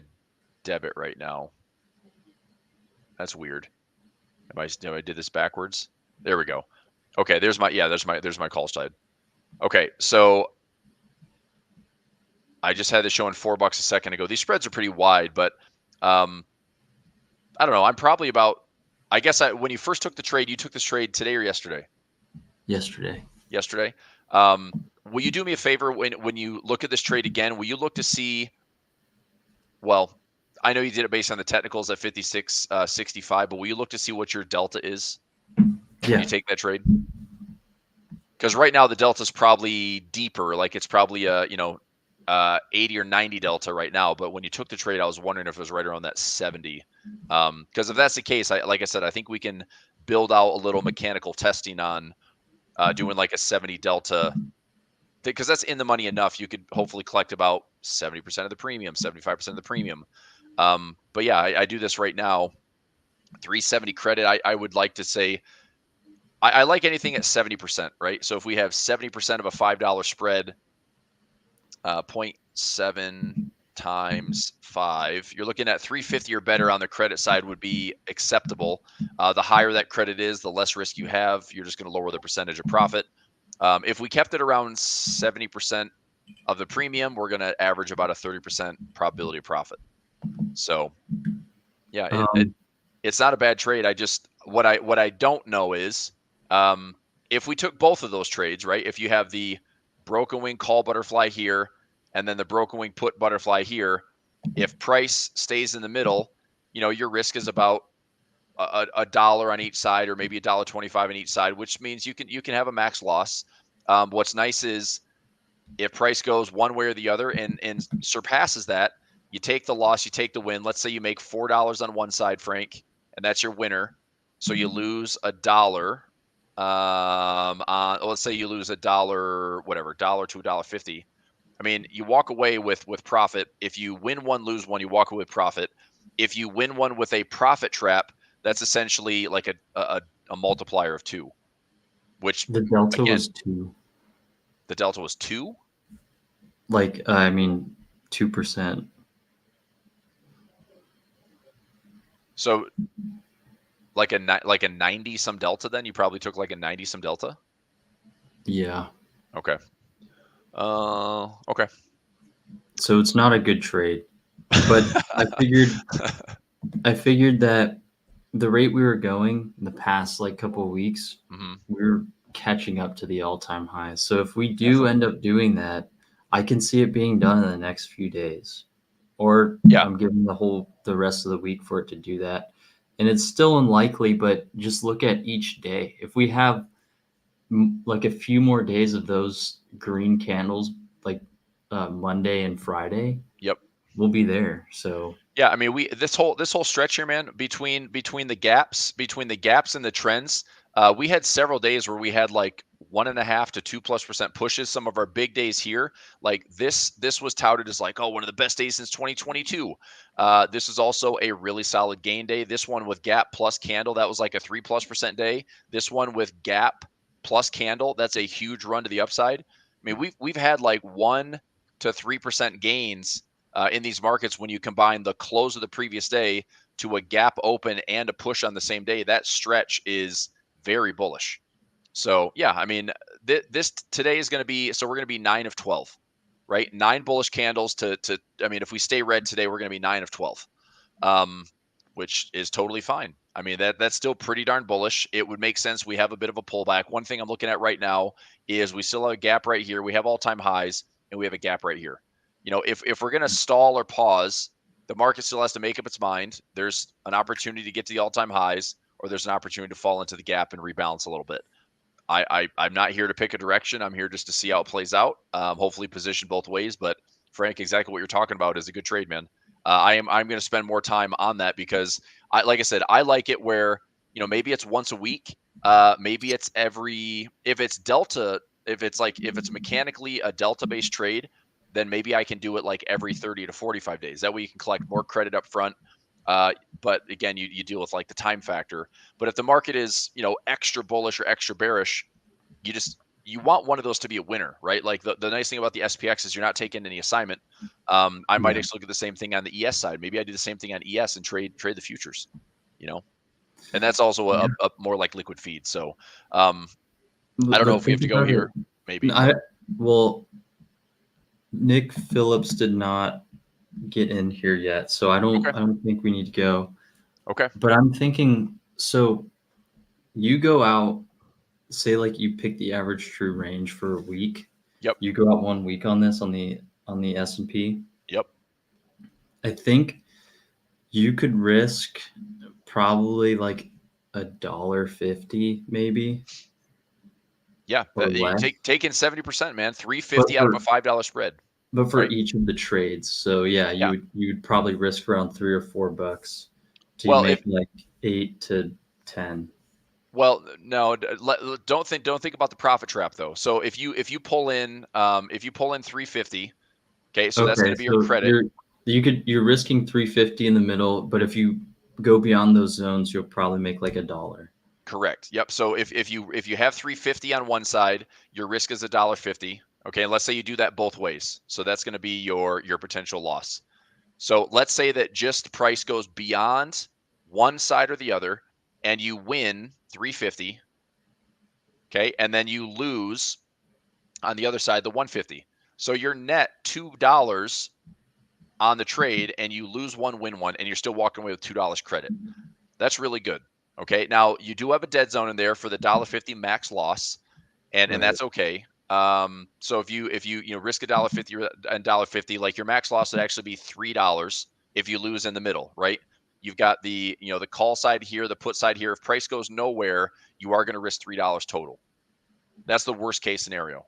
B: debit right now. That's weird. I did this backwards? There we go. Okay, there's my call side. Okay, so I just had this showing $4 a second ago. These spreads are pretty wide, but I don't know. I'm probably about, I guess when you first took the trade, you took this trade today or yesterday?
C: Yesterday.
B: Yesterday. Will you do me a favor when you look at this trade again? Will you look to see, well, I know you did it based on the technicals at 56.65, but will you look to see what your delta is when you take that trade? Because right now the delta is probably deeper, like it's probably a 80 or 90 delta right now. But when you took the trade, I was wondering if it was right around that 70. Because if that's the case, like I said, I think we can build out a little mechanical testing on doing like a 70 delta, because that's in the money enough. You could hopefully collect about 70% of the premium, 75% of the premium. But yeah, I do this right now. 370 credit. I would like to say I like anything at 70%, right? So if we have 70% of a $5 spread, 0.7 times 5, you're looking at 350 or better on the credit side would be acceptable. The higher that credit is, the less risk you have. You're just going to lower the percentage of profit. If we kept it around 70% of the premium, we're going to average about a 30% probability of profit. So yeah, it's not a bad trade. I just, what I don't know is, if we took both of those trades, right? If you have the broken wing call butterfly here, and then the broken wing put butterfly here, if price stays in the middle, your risk is about a dollar on each side, or maybe $1.25 on each side, which means you can have a max loss. What's nice is if price goes one way or the other and surpasses that, you take the loss, you take the win. Let's say you make $4 on one side, Frank, and that's your winner. So you lose $1. Let's say you lose $1, whatever, $1 to $1.50. I mean, you walk away with profit. If you win one, lose one, you walk away with profit. If you win one with a profit trap, that's essentially like a multiplier of 2, which
C: the delta was 2.
B: The delta was 2?
C: Like, 2%.
B: So like a 90 some delta, then you probably took like a 90 some delta.
C: Yeah.
B: Okay. Okay.
C: So it's not a good trade, but I figured that the rate we were going in the past couple of weeks, we were catching up to the all-time highs. So if we do end up doing that, I can see it being done in the next few days, or I'm giving the rest of the week for it to do that. And it's still unlikely, but just look at each day. If we have a few more days of those green candles, Monday and Friday, we'll be there. So
B: yeah, I mean, this whole stretch here, man, between the gaps and the trends, we had several days where we had 1.5 to 2+% pushes. Some of our big days here, like this was touted as one of the best days since 2022. This is also a really solid gain day. This one with gap plus candle, that was like a 3+% day. This one with gap plus candle, that's a huge run to the upside. I mean, we've had 1 to 3% gains in these markets when you combine the close of the previous day to a gap open and a push on the same day. That stretch is very bullish. So yeah, I mean, this today is going to be, so we're going to be 9 of 12, right? 9 bullish candles I mean, if we stay red today, we're going to be 9 of 12, which is totally fine. I mean, that's still pretty darn bullish. It would make sense. We have a bit of a pullback. One thing I'm looking at right now is we still have a gap right here. We have all-time highs, and we have a gap right here. If we're going to stall or pause, the market still has to make up its mind. There's an opportunity to get to the all-time highs, or there's an opportunity to fall into the gap and rebalance a little bit. I'm not here to pick a direction. I'm here just to see how it plays out. Hopefully position both ways. But Frank, exactly what you're talking about is a good trade, man. I'm going to spend more time on that because like I said, I like it where, maybe it's once a week. Maybe it's if it's delta, if it's mechanically a delta based trade, then maybe I can do it like every 30 to 45 days. That way you can collect more credit up front. But again, you deal with like the time factor. But if the market is, extra bullish or extra bearish, you want one of those to be a winner, right? Like the nice thing about the SPX is you're not taking any assignment. I might actually look at the same thing on the ES side. Maybe I do the same thing on ES and trade the futures, and that's also a more like liquid feed. So I don't know if we have to go here. Maybe.
C: Well, Nick Phillips did not get in here yet, so I don't think we need to go.
B: Okay.
C: But I'm thinking, so you go out, say like you pick the average true range for a week.
B: Yep.
C: You go out 1 week on this on the S&P.
B: Yep.
C: I think you could risk probably like $1.50 maybe.
B: Yeah, taking 70%, man. $3.50 out of a $5 spread.
C: But for each of the trades, so you would probably risk around $3 or $4 to make like 8 to 10.
B: Well, no, don't think about the profit trap though. So if you pull in $3.50, okay, so that's going to be your credit.
C: You're risking $3.50 in the middle, but if you go beyond those zones, you'll probably make like $1.
B: Correct. Yep. So if you have $3.50 on one side, your risk is $1.50. Okay, and let's say you do that both ways. So that's going to be your potential loss. So let's say that just the price goes beyond one side or the other, and you win $3.50. Okay, and then you lose on the other side the $1.50. So you're net $2 on the trade, and you lose one, win one, and you're still walking away with $2 credit. That's really good. Okay, now you do have a dead zone in there for the $1.50 max loss, and that's okay. So if you risk $1.50 and $1.50, like your max loss would actually be $3 if you lose in the middle, right? You've got the call side here, the put side here. If price goes nowhere, you are going to risk $3 total. That's the worst case scenario,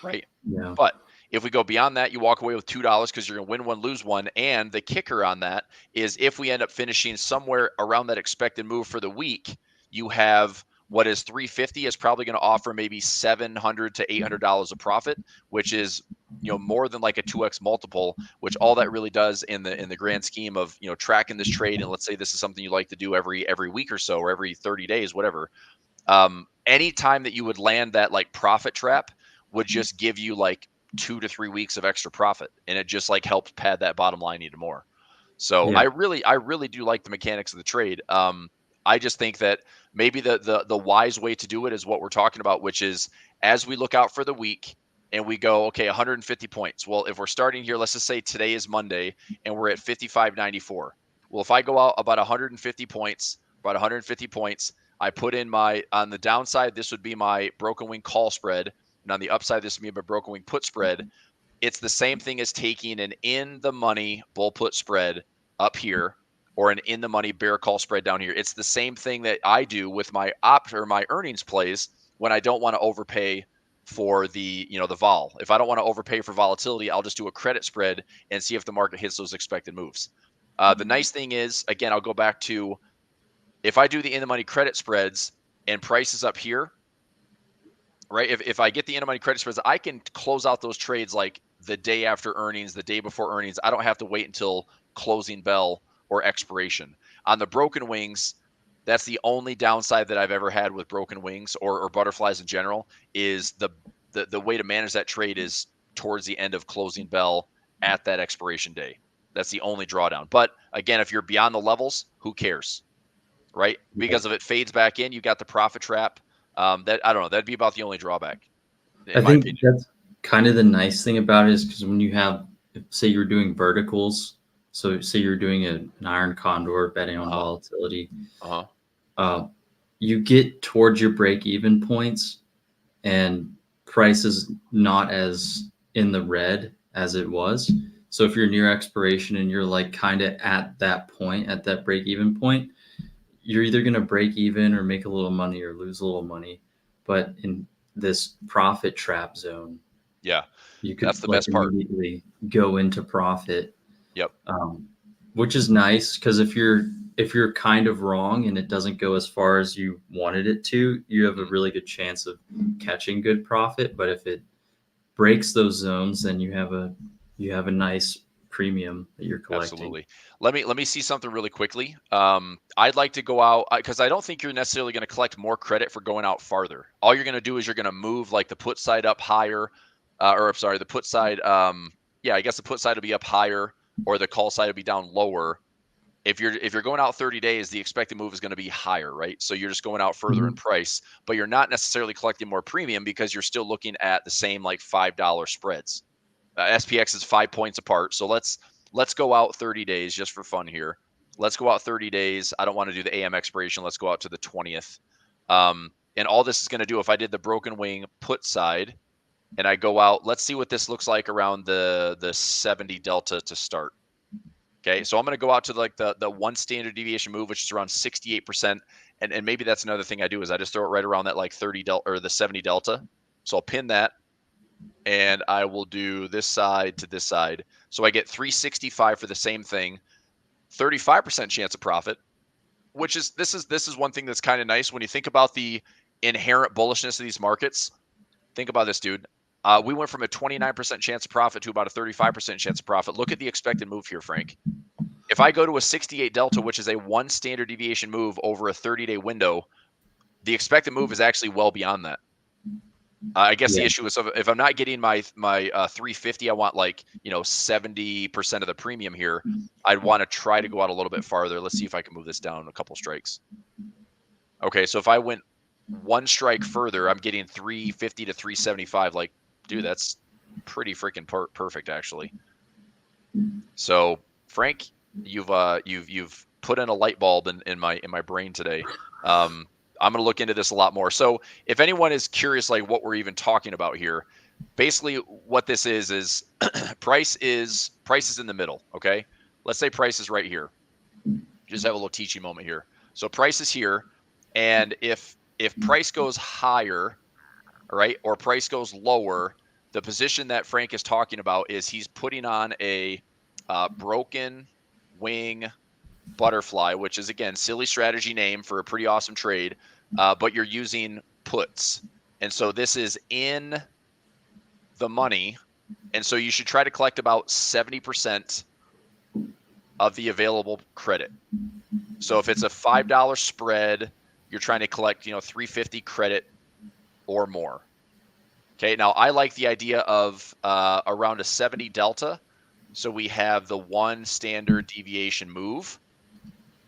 B: right?
C: Yeah.
B: But if we go beyond that, you walk away with $2 because you're going to win one, lose one. And the kicker on that is if we end up finishing somewhere around that expected move for the week, you have what is $3.50 is probably going to offer maybe $700 to $800 of profit, which is more than like a 2x multiple, which all that really does in the grand scheme of tracking this trade. And let's say this is something you like to do every week or so, or every 30 days, whatever. Anytime that you would land that like profit trap would just give you like 2 to 3 weeks of extra profit, and it just like helps pad that bottom line even more. So I really do like the mechanics of the trade. I just think that maybe the wise way to do it is what we're talking about, which is as we look out for the week and we go, okay, 150 points. Well, if we're starting here, let's just say today is Monday and we're at 55.94. Well, if I go out about 150 points, I put in on the downside, this would be my broken wing call spread. And on the upside, this would be my broken wing put spread. It's the same thing as taking an in the money bull put spread up here, or an in the money bear call spread down here. It's the same thing that I do with my my earnings plays when I don't want to overpay for the vol. If I don't want to overpay for volatility, I'll just do a credit spread and see if the market hits those expected moves. The nice thing is, again, I'll go back to if I do the in the money credit spreads and price is up here, right? If I get the in the money credit spreads, I can close out those trades like the day after earnings, the day before earnings. I don't have to wait until closing bell or expiration. On the broken wings, that's the only downside that I've ever had with broken wings or butterflies in general, is the way to manage that trade is towards the end of closing bell at that expiration day. That's the only drawdown. But again, if you're beyond the levels, who cares, right? Because if it fades back in, you got the profit trap. That I don't know. That'd be about the only drawback.
C: I think that's kind of the nice thing about it, is because when you have, say you're doing verticals, so say you're doing an iron condor betting on volatility, you get towards your break-even points and price is not as in the red as it was. So if you're near expiration and you're like kind of at that point, at that break-even point, you're either going to break even or make a little money or lose a little money. But in this profit trap zone, you could
B: that's the best part.
C: Immediately go into profit.
B: Yep.
C: Which is nice, because if you're kind of wrong and it doesn't go as far as you wanted it to, you have a really good chance of catching good profit. But if it breaks those zones, then you have a nice premium that you're collecting.
B: Absolutely. Let me see something really quickly. I'd like to go out because I don't think you're necessarily going to collect more credit for going out farther. All you're going to do is you're going to move like the put side up higher, or I'm sorry, the put side. Yeah, I guess the put side will be up higher, or the call side will be down lower. If you're going out 30 days, the expected move is going to be higher, right? So you're just going out further in price, but you're not necessarily collecting more premium because you're still looking at the same like $5 spreads. SPX is 5 points apart. So let's go out 30 days just for fun here. Let's go out 30 days. I don't want to do the AM expiration. Let's go out to the 20th. And all this is going to do, if I did the broken wing put side and I go out, let's see what this looks like around the 70 delta to start. Okay, so I'm going to go out to like the one standard deviation move, which is around 68%. And maybe that's another thing I do is I just throw it right around that like 30 delta or the 70 delta. So I'll pin that. And I will do this side to this side. So I get 365 for the same thing, 35% chance of profit, which is this is one thing that's kind of nice when you think about the inherent bullishness of these markets. Think about this, dude. We went from a 29% chance of profit to about a 35% chance of profit. Look at the expected move here, Frank. If I go to a 68 delta, which is a one standard deviation move over a 30-day window, the expected move is actually well beyond that. I guess the issue is if I'm not getting my 350, I want like 70% of the premium here. I'd want to try to go out a little bit farther. Let's see if I can move this down a couple strikes. Okay, so if I went one strike further, I'm getting 350 to 375. Like, dude, that's pretty freaking perfect actually. So Frank, you've put in a light bulb in my brain today. I'm going to look into this a lot more. So if anyone is curious, like what we're even talking about here, basically what this is price is in the middle. Okay. Let's say price is right here. Just have a little teaching moment here. So price is here. And if price goes higher, all right, or price goes lower, the position that Frank is talking about is he's putting on a broken wing butterfly, which is again silly strategy name for a pretty awesome trade, but you're using puts, and so this is in the money, and so you should try to collect about 70% of the available credit. So if it's a $5 spread, you're trying to collect 350 credit or more. Okay, now I like the idea of around a 70 delta, so we have the one standard deviation move.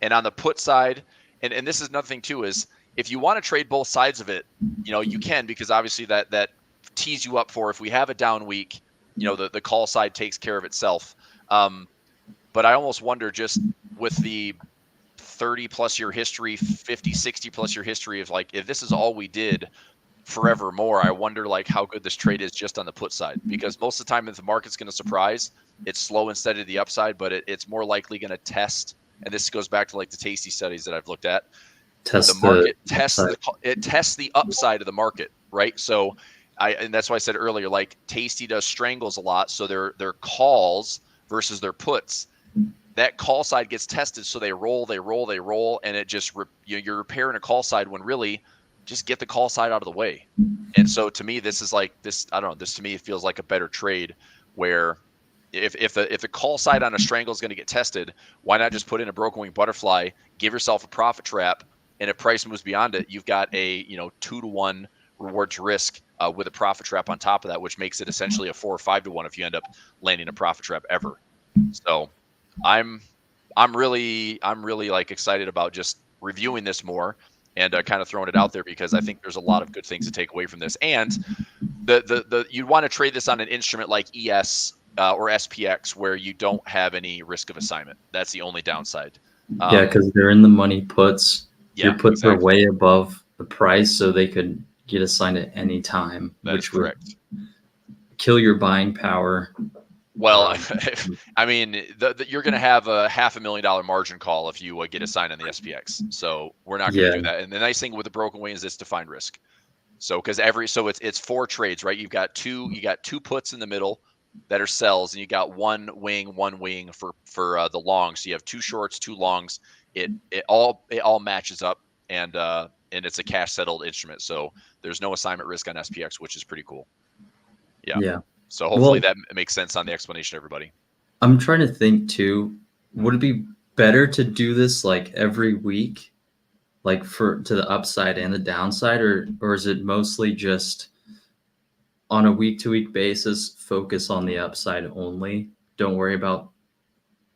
B: And on the put side, and this is another thing too, is if you want to trade both sides of it, you can, because obviously that tees you up for if we have a down week, the call side takes care of itself. But I almost wonder, just with the 30 plus year history, 50, 60 plus year history of like, if this is all we did forevermore, I wonder like how good this trade is just on the put side, because most of the time if the market's going to surprise, it's slow and steady to the upside, but it's more likely going to test. And this goes back to like the Tasty studies that I've looked at. The market tests the upside of the market, right? So and that's why I said earlier, like Tasty does strangles a lot. So their calls versus their puts, that call side gets tested. So they roll, and it just, you're repairing a call side when really just get the call side out of the way. And so to me, this is like this, I don't know, this to me, it feels like a better trade where if the call side on a strangle is going to get tested, why not just put in a broken wing butterfly, give yourself a profit trap, and if price moves beyond it, you've got a 2-to-1 reward to risk with a profit trap on top of that, which makes it essentially a 4 or 5-to-1 if you end up landing a profit trap ever. So I'm really like excited about just reviewing this more and kind of throwing it out there, because I think there's a lot of good things to take away from this. And you'd want to trade this on an instrument like ES or SPX where you don't have any risk of assignment. That's the only downside.
C: Yeah, because they're in the money puts.
B: Yeah,
C: your puts
B: exactly.
C: are way above the price, so they could get assigned at any time,
B: which would
C: kill your buying power.
B: Well, I mean, you're going to have a $500,000 margin call if you get assigned on the SPX. So we're not going to do that. And the nice thing with the broken wing is it's defined risk. So because it's 4 trades, right? You got two puts in the middle that are sells, and you got one wing for the longs. So you have 2 shorts, 2 longs. It all matches up, and it's a cash settled instrument. So there's no assignment risk on SPX, which is pretty cool. Yeah.
C: Yeah.
B: So hopefully
C: Well,
B: that makes sense on the explanation, everybody.
C: I'm trying to think too. Would it be better to do this like every week, like for to the upside and the downside, or is it mostly just on a week to week basis, focus on the upside only? Don't worry about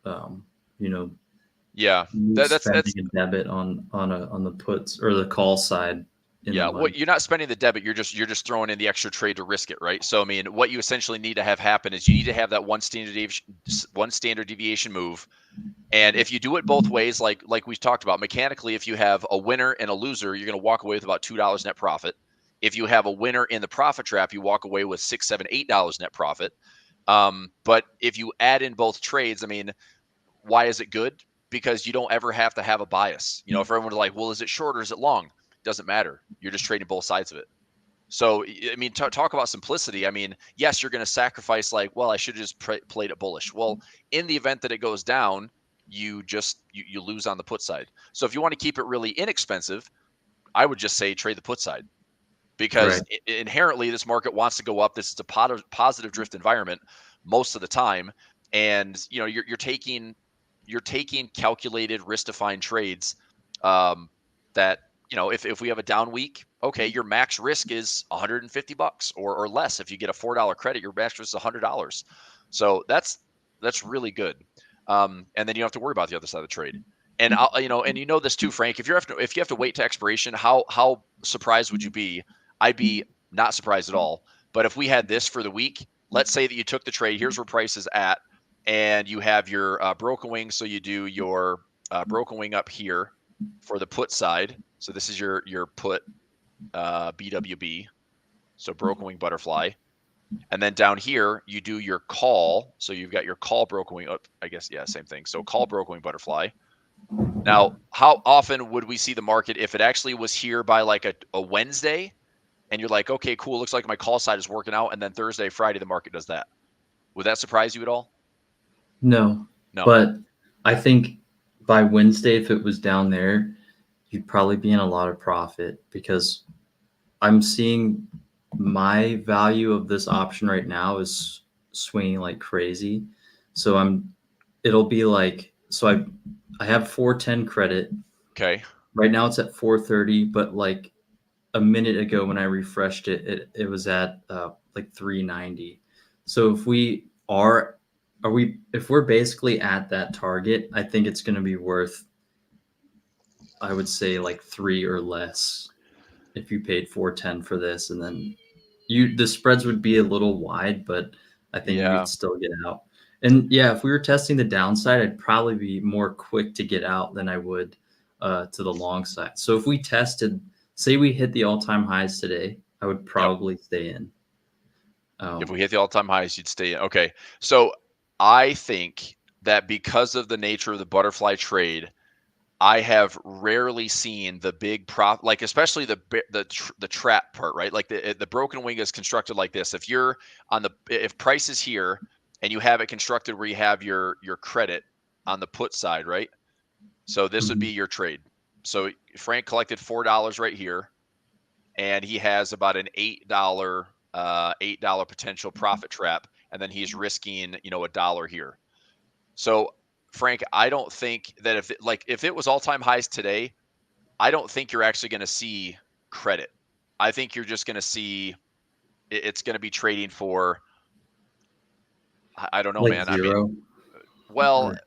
C: um, you know,
B: Yeah. That's
C: spending a debit on the puts or the call side in the
B: Yeah,
C: money.
B: what you're not spending the debit, you're just throwing in the extra trade to risk it, right? So I mean, what you essentially need to have happen is you need to have that one standard deviation move. And if you do it both ways, like we talked about, mechanically, if you have a winner and a loser, you're going to walk away with about $2 net profit. If you have a winner in the profit trap, you walk away with $6, $7, $8 net profit. But if you add in both trades, I mean, why is it good? Because you don't ever have to have a bias. If everyone's like, well, is it short or is it long? Doesn't matter. You're just trading both sides of it. So, I mean, talk about simplicity. I mean, yes, you're going to sacrifice like, well, I should have just played it bullish. Well, in the event that it goes down, you lose on the put side. So if you want to keep it really inexpensive, I would just say trade the put side because
C: Right.
B: inherently this market wants to go up. This is a positive drift environment most of the time, and you're taking calculated risk defined trades that if we have a down week, okay, your max risk is $150 or less. If you get a $4 credit, your max risk is $100. So that's really good. And then you don't have to worry about the other side of the trade. And and this too, Frank. If you have to wait to expiration, how surprised would you be? I'd be not surprised at all. But if we had this for the week, let's say that you took the trade. Here's where price is at, and you have your broken wing. So you do your broken wing up here for the put side. So this is your put BWB. So broken wing butterfly. And then down here, you do your call. So you've got your call broken wing. Oh, I guess, yeah, same thing. So call broken wing butterfly. Now, how often would we see the market if it actually was here by like a Wednesday and you're like, okay, cool, looks like my call side is working out. And then Thursday, Friday, the market does that. Would that surprise you at all?
C: No,
B: No.
C: but I think by Wednesday, if it was down there, you'd probably be in a lot of profit because I'm seeing my value of this option right now is swinging like crazy. So it'll be like, I have 410 credit.
B: Okay.
C: Right now it's at 430, but like a minute ago when I refreshed it was at like 390. So if we're basically at that target, I think it's going to be worth, I would say like 3 or less if you paid 410 for this, and then the spreads would be a little wide, but I think you
B: Yeah.
C: could still get out. And yeah, if we were testing the downside, I'd probably be more quick to get out than I would to the long side. So if we tested, say we hit the all-time highs today, I would
B: Yep.
C: probably stay in.
B: If we hit the all-time highs, you'd stay in. Okay. So I think that because of the nature of the butterfly trade, I have rarely seen the big prop, like especially the trap part, right? Like the broken wing is constructed like this. If price is here and you have it constructed where you have your credit on the put side, right? So this would be
C: Mhm.
B: your trade. So Frank collected $4 right here, and he has about an $8 potential profit trap, and then he's risking $1 here. So Frank, I don't think that if it was all-time highs today, I don't think you're actually going to see credit. I think you're just going to see it's going to be trading for I don't know,
C: Like
B: man. I mean,
C: zero.
B: well,
C: Or,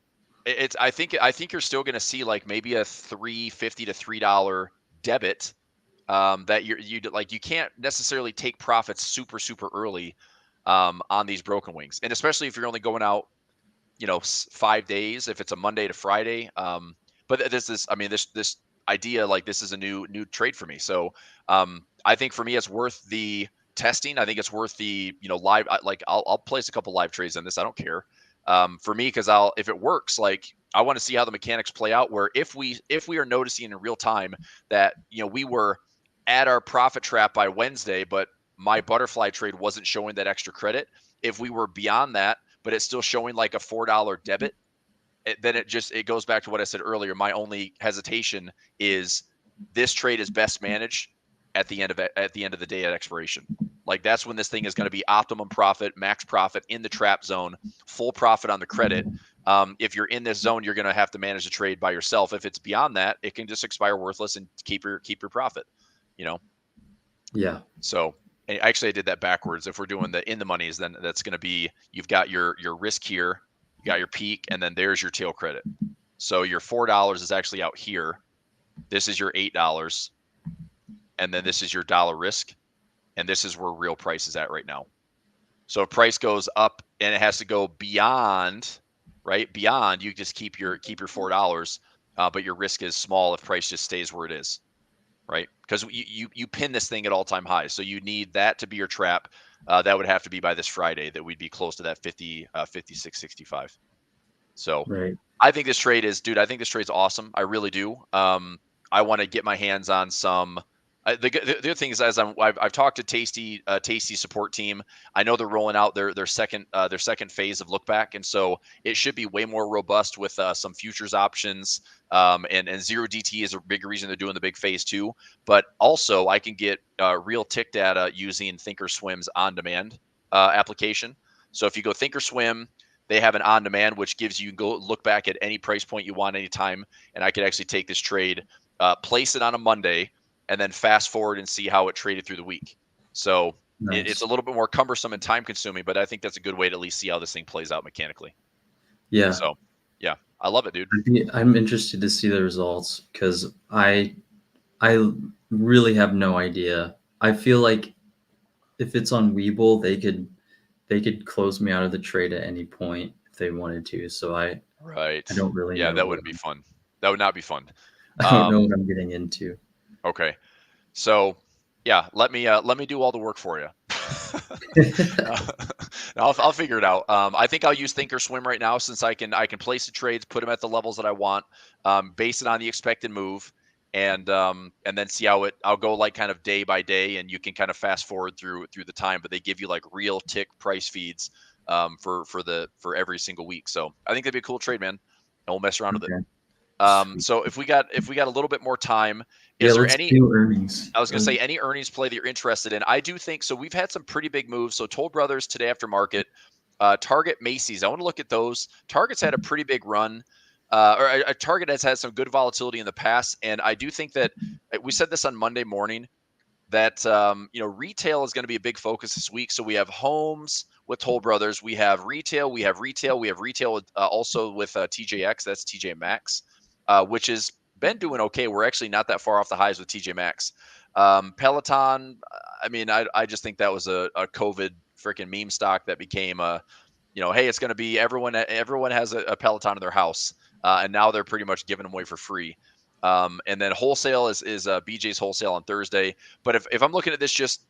B: I think you're still going to see like maybe a 350 to $3 debit that you can't necessarily take profits super early on these broken wings, and especially if you're only going out 5 days, if it's a Monday to Friday. But this idea, like, this is a new trade for me. So I think for me, it's worth the testing. I think it's worth the live. I'll place a couple live trades on this. I don't care for me, because if it works, like, I want to see how the mechanics play out. Where if we are noticing in real time that we were at our profit trap by Wednesday, but my butterfly trade wasn't showing that extra credit. If we were beyond that, but it's still showing like a $4 debit, then it goes back to what I said earlier. My only hesitation is this trade is best managed at the end of the day at expiration. Like that's when this thing is going to be optimum profit, max profit in the trap zone, full profit on the credit. If you're in this zone, you're going to have to manage the trade by yourself. If it's beyond that, it can just expire worthless and keep your profit, you know?
C: Yeah.
B: So actually I did that backwards. If we're doing the in the monies, then that's going to be, you've got your risk here, you got your peak, and then there's your tail credit. So your $4 is actually out here. This is your $8. And then this is your dollar risk. And this is where real price is at right now. So if price goes up and it has to go beyond, right? Beyond, you just keep your $4, but your risk is small if price just stays where it is, right? Because you pin this thing at all-time highs. So you need that to be your trap. That would have to be by this Friday that we'd be close to that 56.65. So
C: Right.
B: I think this trade is, dude, I think this trade's awesome. I really do. I want to get my hands on some. The other thing is, as I've talked to Tasty support team, I know they're rolling out their second phase of look back, and so it should be way more robust with some futures options. And zero DT is a big reason they're doing the big phase 2. But also, I can get real tick data using Thinkorswim's on-demand application. So if you go Thinkorswim, they have an on-demand, which gives you go look back at any price point you want anytime, and I could actually take this trade, place it on a Monday, and then fast forward and see how it traded through the week. So
C: Nice.
B: it's a little bit more cumbersome and time consuming, but I think that's a good way to at least see how this thing plays out mechanically.
C: Yeah.
B: So yeah, I love it, dude.
C: I'm interested to see the results because I really have no idea. I feel like if it's on Webull, they could close me out of the trade at any point if they wanted to. So I don't really know.
B: That wouldn't be fun. That would not be fun.
C: I don't know what I'm getting into.
B: Okay. So yeah, let me do all the work for you. I'll figure it out. I think I'll use Thinkorswim right now since I can place the trades, put them at the levels that I want, base it on the expected move, and then see how I'll go like kind of day by day, and you can kind of fast forward through the time, but they give you like real tick price feeds for every single week. So I think that'd be a cool trade, man. And we'll mess around with it. So if we got a little bit more time, is there any
C: earnings?
B: I was going to say any earnings play that you're interested in? I do think so. We've had some pretty big moves. So Toll Brothers today after market, Target, Macy's. I want to look at those. Target's had a pretty big run, or a Target has had some good volatility in the past, and I do think that we said this on Monday morning that retail is going to be a big focus this week. So we have homes with Toll Brothers, we have retail, with, also with TJX. That's TJ Maxx. Which has been doing okay. We're actually not that far off the highs with TJ Maxx. Peloton, I mean, I just think that was a COVID freaking meme stock that became hey, it's going to be everyone has a Peloton in their house, and now they're pretty much giving them away for free. And then wholesale is BJ's wholesale on Thursday. But if I'm looking at this just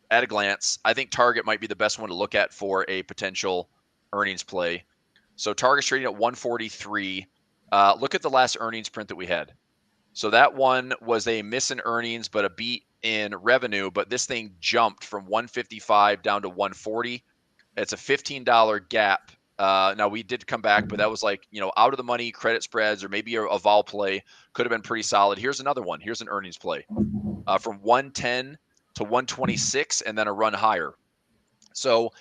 B: at a glance, I think Target might be the best one to look at for a potential earnings play. So Target's trading at 143. Look at the last earnings print that we had. So that one was a miss in earnings, but a beat in revenue. But this thing jumped from 155 down to 140. It's a $15 gap. Now we did come back, but that was like, out of the money credit spreads or maybe a vol play could have been pretty solid. Here's another one. Here's an earnings play from 110 to 126 and then a run higher. So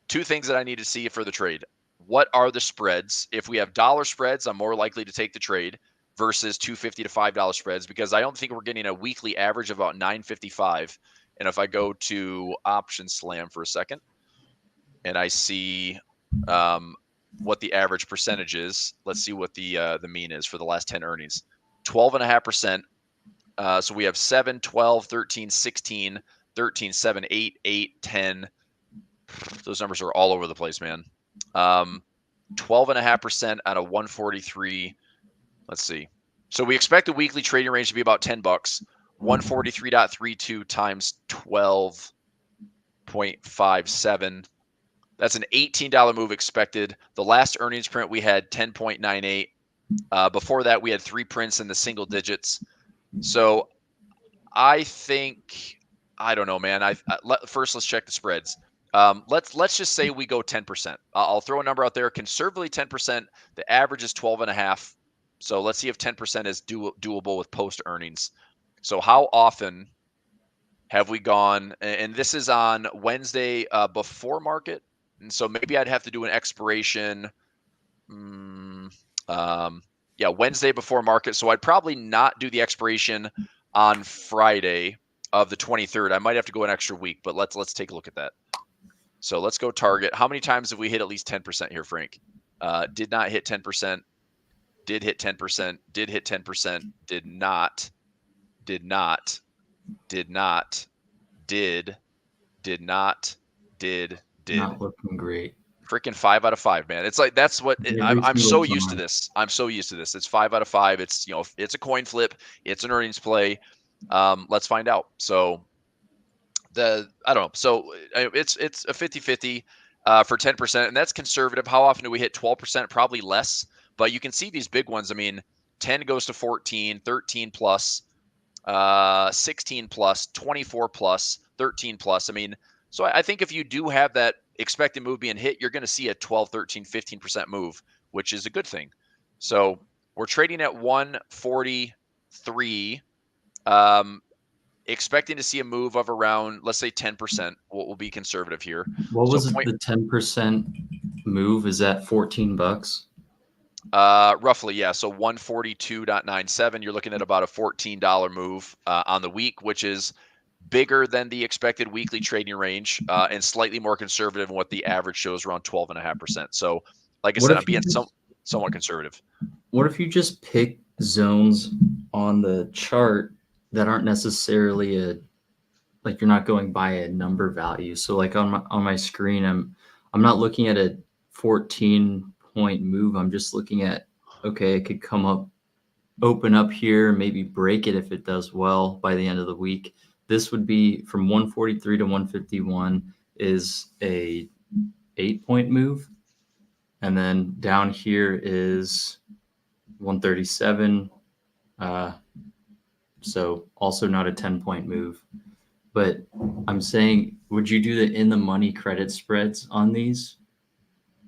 B: two things that I need to see for the trade. What are the spreads? If we have dollar spreads, I'm more likely to take the trade versus $2.50 to $5 spreads because I don't think we're getting a weekly average of about 9.55. And if I go to Option Slam for a second and I see what the average percentage is, let's see what the mean is for the last 10 earnings. 12.5%. So we have 7, 12, 13, 16, 13, 7, 8, 8, 10. Those numbers are all over the place, man. 12.5% out of 143. Let's see. So we expect the weekly trading range to be about $10. 143.32 times 12.57. That's an $18 move expected. The last earnings print we had 10.98. Before that, we had 3 prints in the single digits. So I think, I don't know, man. First, let's check the spreads. Let's just say we go 10%. I'll throw a number out there. Conservatively 10%. The average is 12.5. So let's see if 10% is doable with post earnings. So how often have we gone, and this is on Wednesday before market, and so maybe I'd have to do an expiration. Yeah, Wednesday before market. So I'd probably not do the expiration on Friday of the 23rd. I might have to go an extra week, but let's take a look at that. So let's go target. How many times have we hit at least 10% here, Frank? Did not hit 10%. Did hit 10%. Did hit 10%. Did not. Did not. Did not. Did not. Did.
C: Not looking great.
B: Freaking 5 out of 5, man. It's like that's what I'm so used to this. I'm so used to this. It's 5 out of 5. It's, you know, it's a coin flip. It's an earnings play. Let's find out. So I don't know. So it's a 50-50 for 10%, and that's conservative. How often do we hit 12%? Probably less. But you can see these big ones. I mean, 10 goes to 14, 13 plus, 16 plus, 24 plus, 13 plus. I mean, so I think if you do have that expected move being hit, you're going to see a 12, 13, 15% move, which is a good thing. So we're trading at 143, expecting to see a move of around, let's say 10%. We'll be conservative here.
C: What was the 10% move? Is that $14?
B: Roughly, yeah. So 142.97. You're looking at about a $14 move on the week, which is bigger than the expected weekly trading range, and slightly more conservative than what the average shows, around 12.5%. So, like I said, I'm being somewhat conservative.
C: What if you just pick zones on the chart that aren't necessarily like you're not going by a number value? So, like on my screen, I'm not looking at a 14-point move. I'm just looking at, okay, it could come up, open up here, maybe break it if it does well by the end of the week. This would be from 143 to 151 is a 8-point move. And then down here is 137. So also not a 10-point move. But I'm saying, would you do the in the money credit spreads on these?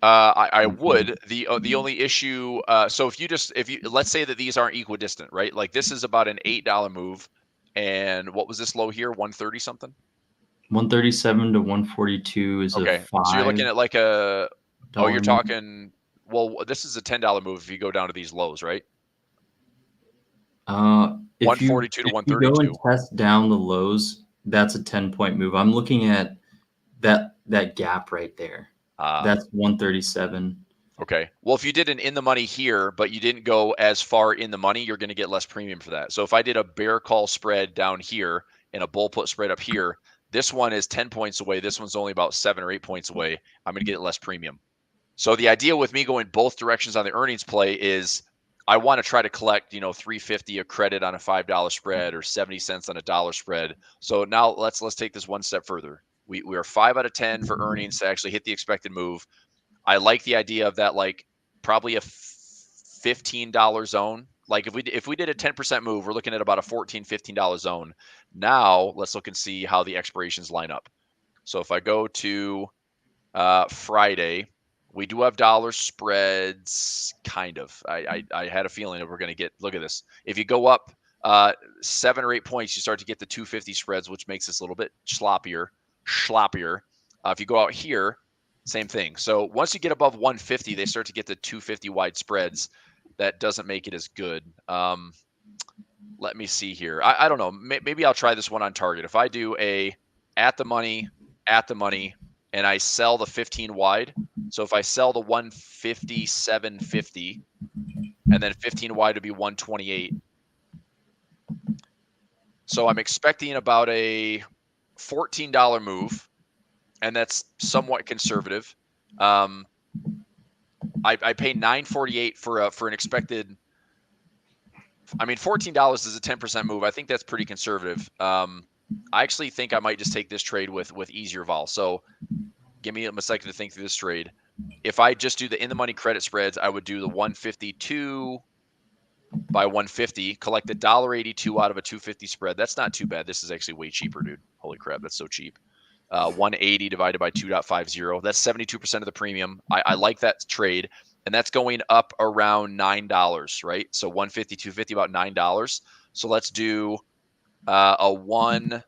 B: I would. The only issue, so if you let's say that these aren't equidistant, right? Like this is about an $8 move. And what was this low here? 130 something?
C: 137 to 142 is
B: okay.
C: A 5.
B: So you're looking at like a, oh, you're talking, well, this is a $10 move if you go down to these lows, right? 142 to 132.
C: If you go and test down the lows, that's a 10-point move. I'm looking at that gap right there. That's 137.
B: Okay. Well, if you did an in the money here, but you didn't go as far in the money, you're going to get less premium for that. So if I did a bear call spread down here and a bull put spread up here, this one is 10 points away. This one's only about 7 or 8 points away. I'm going to get less premium. So the idea with me going both directions on the earnings play is I want to try to collect, you know, $3.50 of credit on a $5 spread or 70 cents on a dollar spread. So now let's take this one step further. We are 5 out of 10 for earnings to actually hit the expected move. I like the idea of that, like probably a $15 zone. Like if we did a 10% move, we're looking at about a $14, $15 zone. Now let's look and see how the expirations line up. So if I go to Friday, we do have dollar spreads, kind of. I had a feeling that we're going to get, look at this. If you go up 7 or 8 points, you start to get the 250 spreads, which makes this a little bit sloppier. If you go out here, same thing. So once you get above 150, they start to get the 250 wide spreads. That doesn't make it as good. Let me see here. I don't know. Maybe I'll try this one on target. If I do a at the money, and I sell the 15 wide. So if I sell the 157.50, and then 15 wide would be 128. So I'm expecting about a $14 move, and that's somewhat conservative. I pay $9.48 for an expected. I mean, $14 is a 10% move. I think that's pretty conservative. I actually think I might just take this trade with easier vol. So give me a second to think through this trade. If I just do the in the money credit spreads, I would do the 152 by 150, collect the $1.82 out of a 250 spread. That's not too bad. This is actually way cheaper, dude. Holy crap, that's so cheap. 180 divided by 2.50. That's 72% of the premium. I like that trade. And that's going up around $9, right? So 150, 250, about $9. So let's do a 1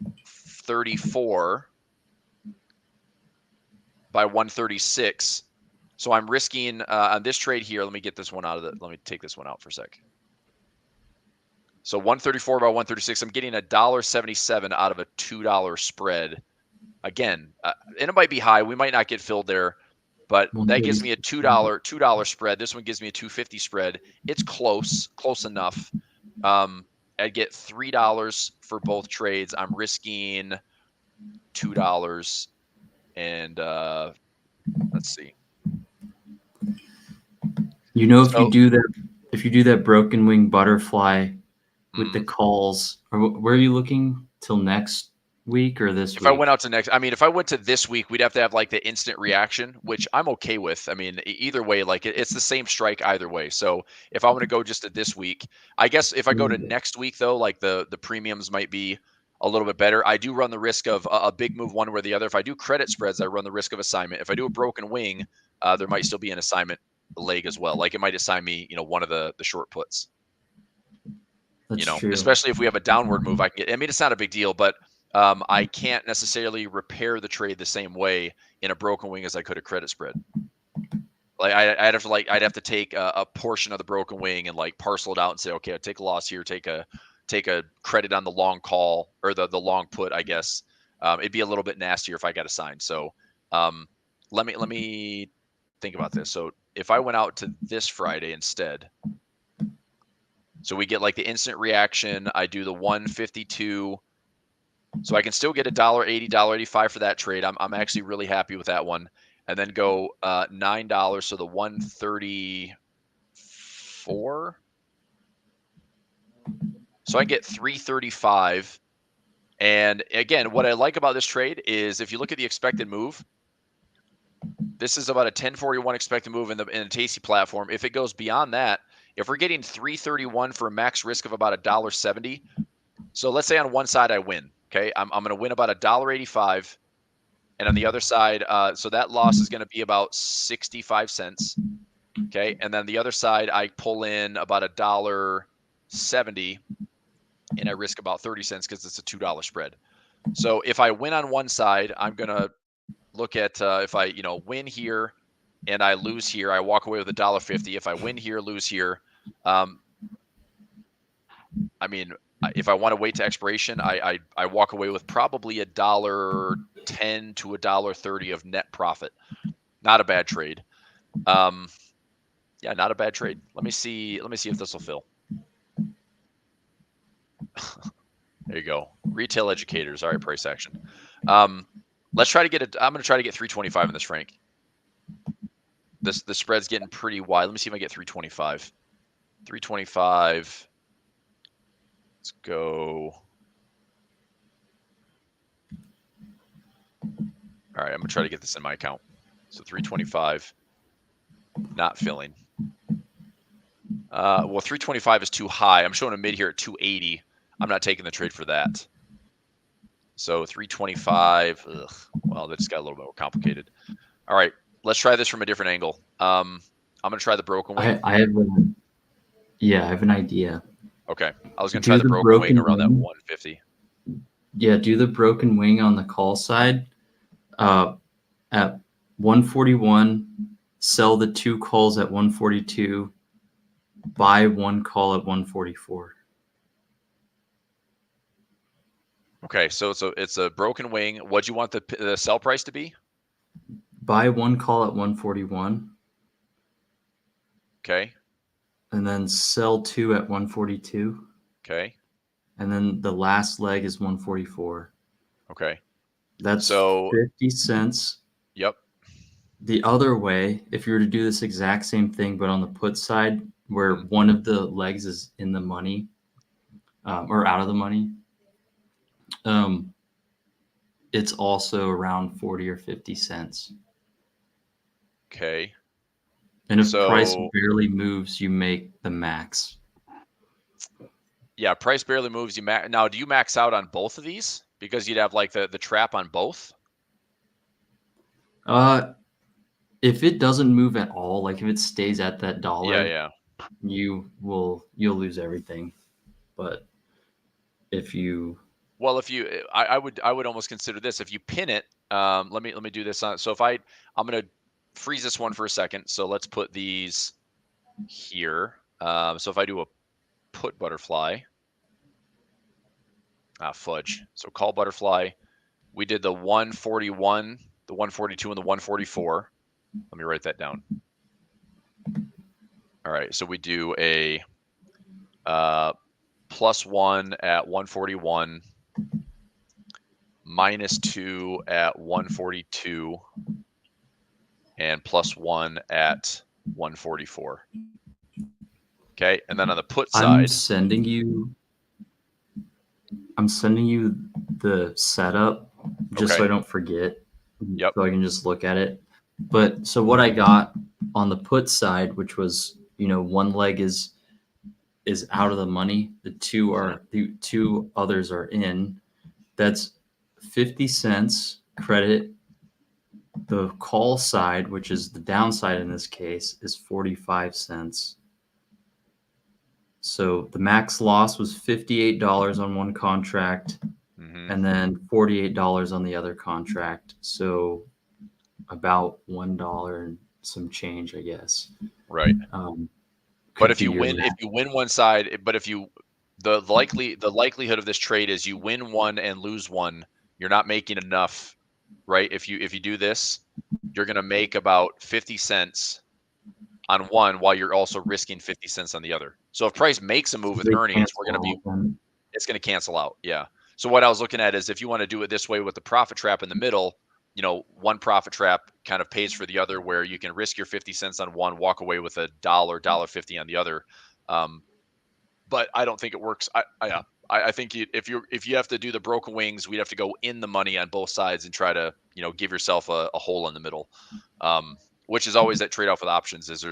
B: 134 by 136. So I'm risking on this trade here. Let me get this one out of the, let me take this one out for a sec. So 134 by 136, I'm getting $1.77 out of a $2 spread. Again, and it might be high. We might not get filled there, but that gives me a $2 spread. This one gives me a $2.50 spread. It's close enough. I'd get $3 for both trades. I'm risking $2 and let's see.
C: You know, if you do that broken wing butterfly with the calls, or where are you looking till next week or this week?
B: If I went out to next, I mean, if I went to this week, we'd have to have like the instant reaction, which I'm okay with. I mean, either way, like it's the same strike either way. So if I want to go just to this week, I guess if I go to next week though, like the premiums might be a little bit better. I do run the risk of a big move one way or the other. If I do credit spreads, I run the risk of assignment. If I do a broken wing, there might still be an assignment leg as well. Like it might assign me, one of the short puts.
C: That's true.
B: Especially if we have a downward move, I can get. I mean, it's not a big deal, but I can't necessarily repair the trade the same way in a broken wing as I could a credit spread. Like I'd have to take a portion of the broken wing and like parcel it out and say, okay, I'll take a loss here, take a credit on the long call or the long put, I guess. It'd be a little bit nastier if I got assigned. So let me think about this. So if I went out to this Friday instead, so we get like the instant reaction, I do the 152. So I can still get $1.80, $1.85 for that trade. I'm actually really happy with that one. And then go $9, so the 134. So I get $3.35. And again, what I like about this trade is if you look at the expected move, this is about a 1041 expected move in the Tasty platform. If it goes beyond that, if we're getting $3.31 for a max risk of about $1.70, so let's say on one side I win. Okay, I'm going to win about $1.85, and on the other side, so that loss is going to be about 65 cents. Okay, and then the other side I pull in about $1.70, and I risk about 30 cents because it's a $2 spread. So if I win on one side, I'm going to look at if I win here and I lose here, I walk away with $1.50. If I win here, lose here, I mean, if I want to wait to expiration, I walk away with probably $1.10 to $1.30 of net profit. Not a bad trade. Yeah, not a bad trade. Let me see if this will fill. There you go. Retail educators. All right, price action. Let's try to get it. I'm going to try to get 325 in this, Frank. The spread's getting pretty wide. Let me see if I get 325. 325. Let's go. All right, I'm gonna try to get this in my account. So 325, not filling. Well, 325 is too high. I'm showing a mid here at 280. I'm not taking the trade for that. So 325. Ugh, well, that just got a little bit more complicated. All right, let's try this from a different angle. I'm gonna try the broken wing.
C: I have an idea.
B: Okay, I was gonna try the broken wing around that 150.
C: Yeah, do the broken wing on the call side at 141. Sell the 2 calls at 142. Buy 1 call at 144.
B: Okay, so it's a broken wing. What do you want the sell price to be?
C: Buy 1 call at 141.
B: Okay.
C: And then sell 2 at 142.
B: Okay.
C: And then the last leg is 144.
B: Okay.
C: That's
B: so
C: 50 cents.
B: Yep.
C: The other way, if you were to do this exact same thing, but on the put side, where one of the legs is in the money or out of the money, it's also around 40 or 50 cents.
B: Okay.
C: And if price barely moves, you make the max.
B: Yeah, price barely moves. You max. Now, do you max out on both of these? Because you'd have like the trap on both?
C: If it doesn't move at all, like if it stays at that dollar,
B: yeah,
C: you'll lose everything. But if you
B: Well, if you, I would almost consider this. If you pin it, let me do this on. So if I'm gonna freeze this one for a second. So let's put these here. So if I do a put butterfly, fudge. So call butterfly. We did the 141, the 142, and the 144. Let me write that down. All right. So we do a +1 at 141, -2 at 142, and +1 at 144. Okay. And then on the put side,
C: I'm sending you the setup just so I don't forget.
B: Yep.
C: So I can just look at it. But so what I got on the put side, which was, one leg is out of the money. The two others are in. That's 50 cents credit. The call side, which is the downside in this case, is 45 cents. So the max loss was $58 on one contract, and then $48 on the other contract. So about $1 and some change, I guess.
B: Right. But if you win one side, but if you the likelihood of this trade is you win one and lose one, you're not making enough, right? If you do this, you're going to make about 50 cents on one while you're also risking 50 cents on the other. So if price makes a move with earnings, it's going to cancel out. Yeah. So what I was looking at is if you want to do it this way with the profit trap in the middle, one profit trap kind of pays for the other, where you can risk your 50 cents on one, walk away with $1.50 on the other. But I don't think it works. I think if you have to do the broken wings, we'd have to go in the money on both sides and try to, give yourself a hole in the middle. Which is always that trade-off with options is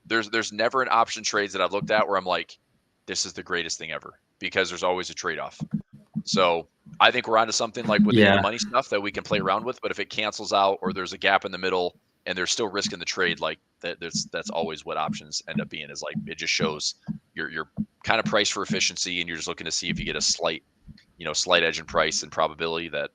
B: there's never an option trades that I've looked at where I'm like, this is the greatest thing ever, because there's always a trade-off. So I think we're onto something like with the in the money stuff that we can play around with. But if it cancels out or there's a gap in the middle and there's still risk in the trade, like that's always what options end up being, is like, it just shows you're kind of priced for efficiency, and you're just looking to see if you get a slight edge in price and probability and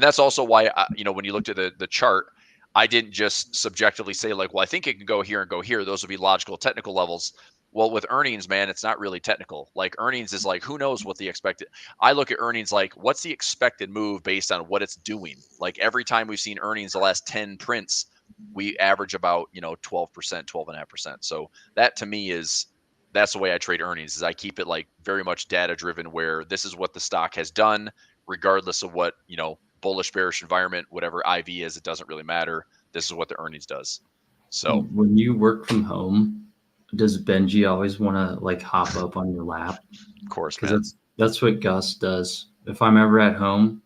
B: that's also why, when you looked at the chart, I didn't just subjectively say like, well, I think it can go here and go here. Those would be logical, technical levels. Well, with earnings, man, it's not really technical. Like, earnings is like, who knows what the expected. I look at earnings like, what's the expected move based on what it's doing? Like, every time we've seen earnings the last 10 prints, we average about 12%, 12.5%. So that to me that's the way I trade earnings, is I keep it like very much data driven, where this is what the stock has done, regardless of what, bullish, bearish environment, whatever IV is, it doesn't really matter. This is what the earnings does. So
C: when you work from home, does Benji always want to like hop up on your lap?
B: Of course, man.
C: That's what Gus does. If I'm ever at home,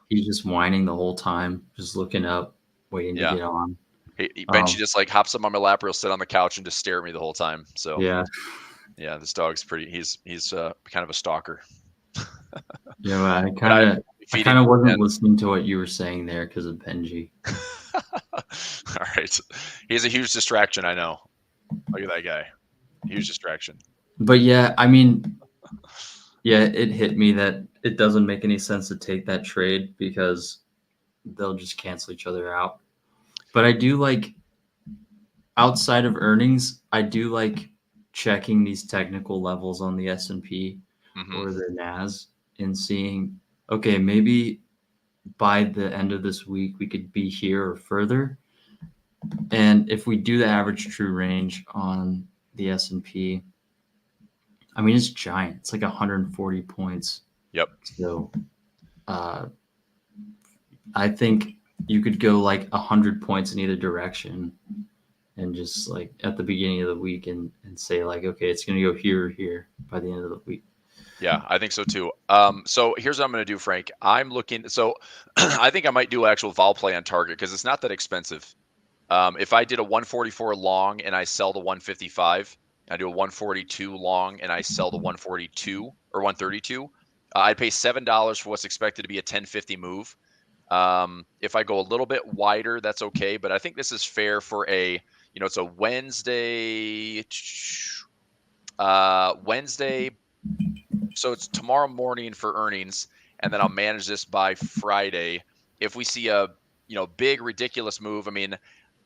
C: he's just whining the whole time, just looking up, waiting to get on.
B: Benji just like hops up on my lap, or he'll sit on the couch and just stare at me the whole time. So yeah, this dog's pretty. He's kind of a stalker.
C: Yeah, I kind of wasn't listening to what you were saying there because of Benji.
B: All right, he's a huge distraction. I know. Look at that guy, huge distraction.
C: But yeah, I mean, it hit me that it doesn't make any sense to take that trade because they'll just cancel each other out. But I do like, outside of earnings, I do like checking these technical levels on the S&P or the NAS and seeing, okay, maybe by the end of this week we could be here or further. And if we do the average true range on the S&P, I mean, it's giant. It's like 140 points.
B: Yep.
C: So I think you could go like 100 points in either direction, and just like at the beginning of the week and say like, okay, it's going to go here or here by the end of the week.
B: Yeah, I think so too. So here's what I'm going to do, Frank. I'm looking. So I think I might do actual vol play on target because it's not that expensive. If I did a 144 long and I sell the 155, I do a 142 long and I sell the 142 or 132, I'd pay $7 for what's expected to be a 1050 move. If I go a little bit wider, that's okay. But I think this is fair for it's a Wednesday So it's tomorrow morning for earnings, and then I'll manage this by Friday. If we see a big ridiculous move, I mean,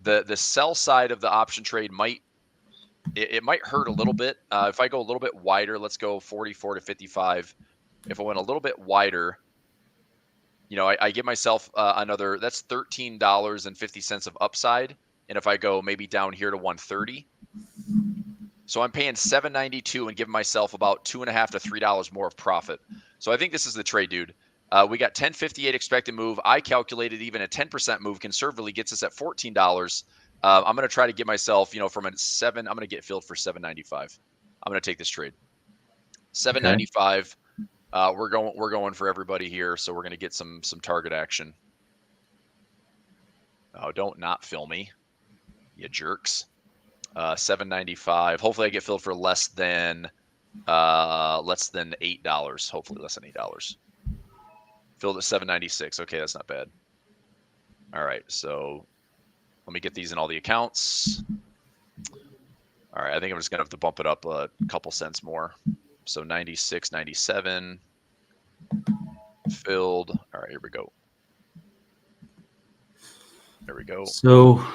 B: the sell side of the option trade might hurt a little bit. If I go a little bit wider, let's go 44 to 55. If I went a little bit wider, I give myself another, that's $13.50 of upside. And if I go maybe down here to 130, so I'm paying $7.92 and giving myself about $2.50 to $3 more of profit. So I think this is the trade, dude. We got 10.58 expected move. I calculated even a 10% move conservatively gets us at $14. I'm going to try to get myself, from a 7. I'm going to get filled for $7.95. I'm going to take this trade. $7.95. We're going for everybody here, so we're going to get some target action. Oh, don't not fill me, you jerks. $7.95. Hopefully, I get filled for less than $8. Hopefully, less than $8. Filled at $7.96. Okay, that's not bad. All right, so let me get these in all the accounts. All right, I think I'm just gonna have to bump it up a couple cents more. So 96, 97 filled. All right, here we go. There we go.
C: So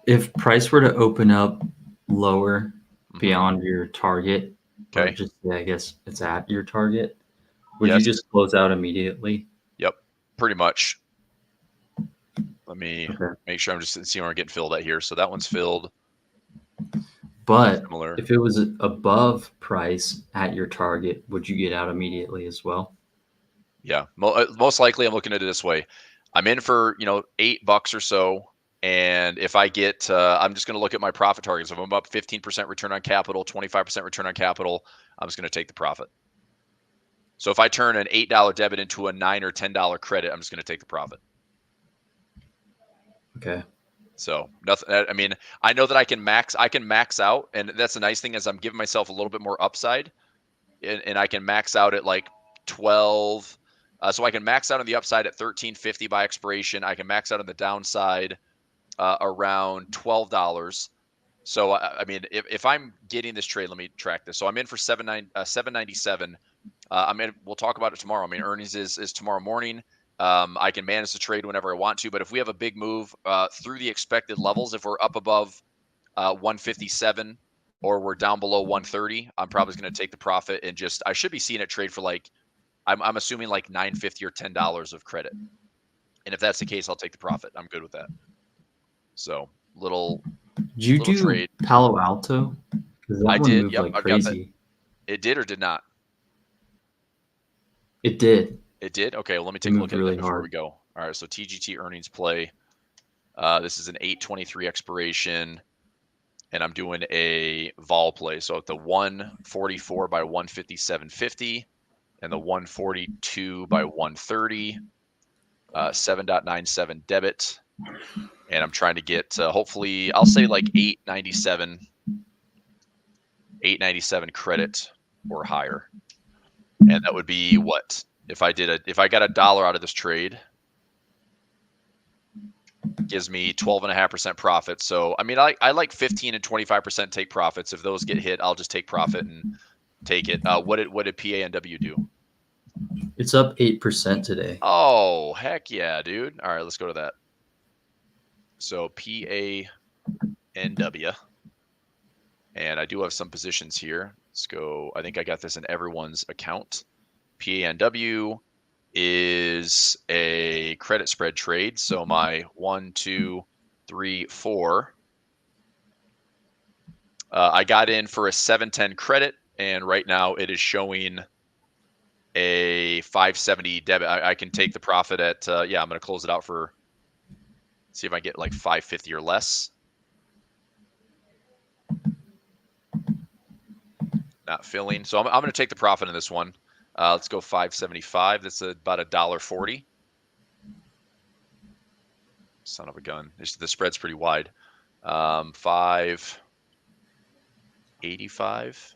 C: if price were to open up lower beyond your target,
B: okay,
C: or just I guess it's at your target, would you just close out immediately?
B: Yep, pretty much. Let me make sure I'm just seeing where I'm getting filled at here. So that one's filled.
C: But if it was above price at your target, would you get out immediately as well?
B: Yeah, most likely I'm looking at it this way. I'm in for, $8 or so. And if I get, I'm just going to look at my profit targets. If I'm up 15% return on capital, 25% return on capital, I'm just going to take the profit. So if I turn an $8 debit into a $9 or $10 credit, I'm just going to take the profit.
C: Okay.
B: So nothing. I mean, I know that I can max out, and that's the nice thing is I'm giving myself a little bit more upside, and I can max out at like 12. So I can max out on the upside at $13.50 by expiration. I can max out on the downside around $12. So I mean, if I'm getting this trade, let me track this. So I'm in for $7.97. We'll talk about it tomorrow. I mean, earnings is tomorrow morning. I can manage the trade whenever I want to, but if we have a big move through the expected levels, if we're up above 157 or we're down below 130, I'm probably going to take the profit and I should be seeing it trade for like, I'm assuming like $9.50 or $10 of credit. And if that's the case, I'll take the profit. I'm good with that. So little trade.
C: Palo Alto?
B: I did. Yep,
C: like crazy.
B: It did or did not?
C: It did.
B: It did? Okay, well, let me take a look at it before we go. All right, so TGT earnings play. This is an 8/23 expiration, and I'm doing a vol play. So at the 144 by 157.50 and the 142 by 130, 7.97 debit. And I'm trying to get hopefully, I'll say like 897 credit or higher. And that would be what? If I got $1 out of this trade, gives me 12.5% profit. So I mean, I like 15 and 25% take profits. If those get hit, I'll just take profit and take it. What did PANW do?
C: It's up 8% today.
B: Oh, heck yeah, dude. All right, let's go to that. So PANW, and I do have some positions here. Let's go. I think I got this in everyone's account. PANW is a credit spread trade. So my 1, 2, 3, 4. I got in for a 710 credit, and right now it is showing a 570 debit. I can take the profit at I'm going to close it out for. See if I get like 550 or less. Not filling. So I'm going to take the profit in this one. Let's go 575. That's about $1.40. Son of a gun. The spread's pretty wide. 585.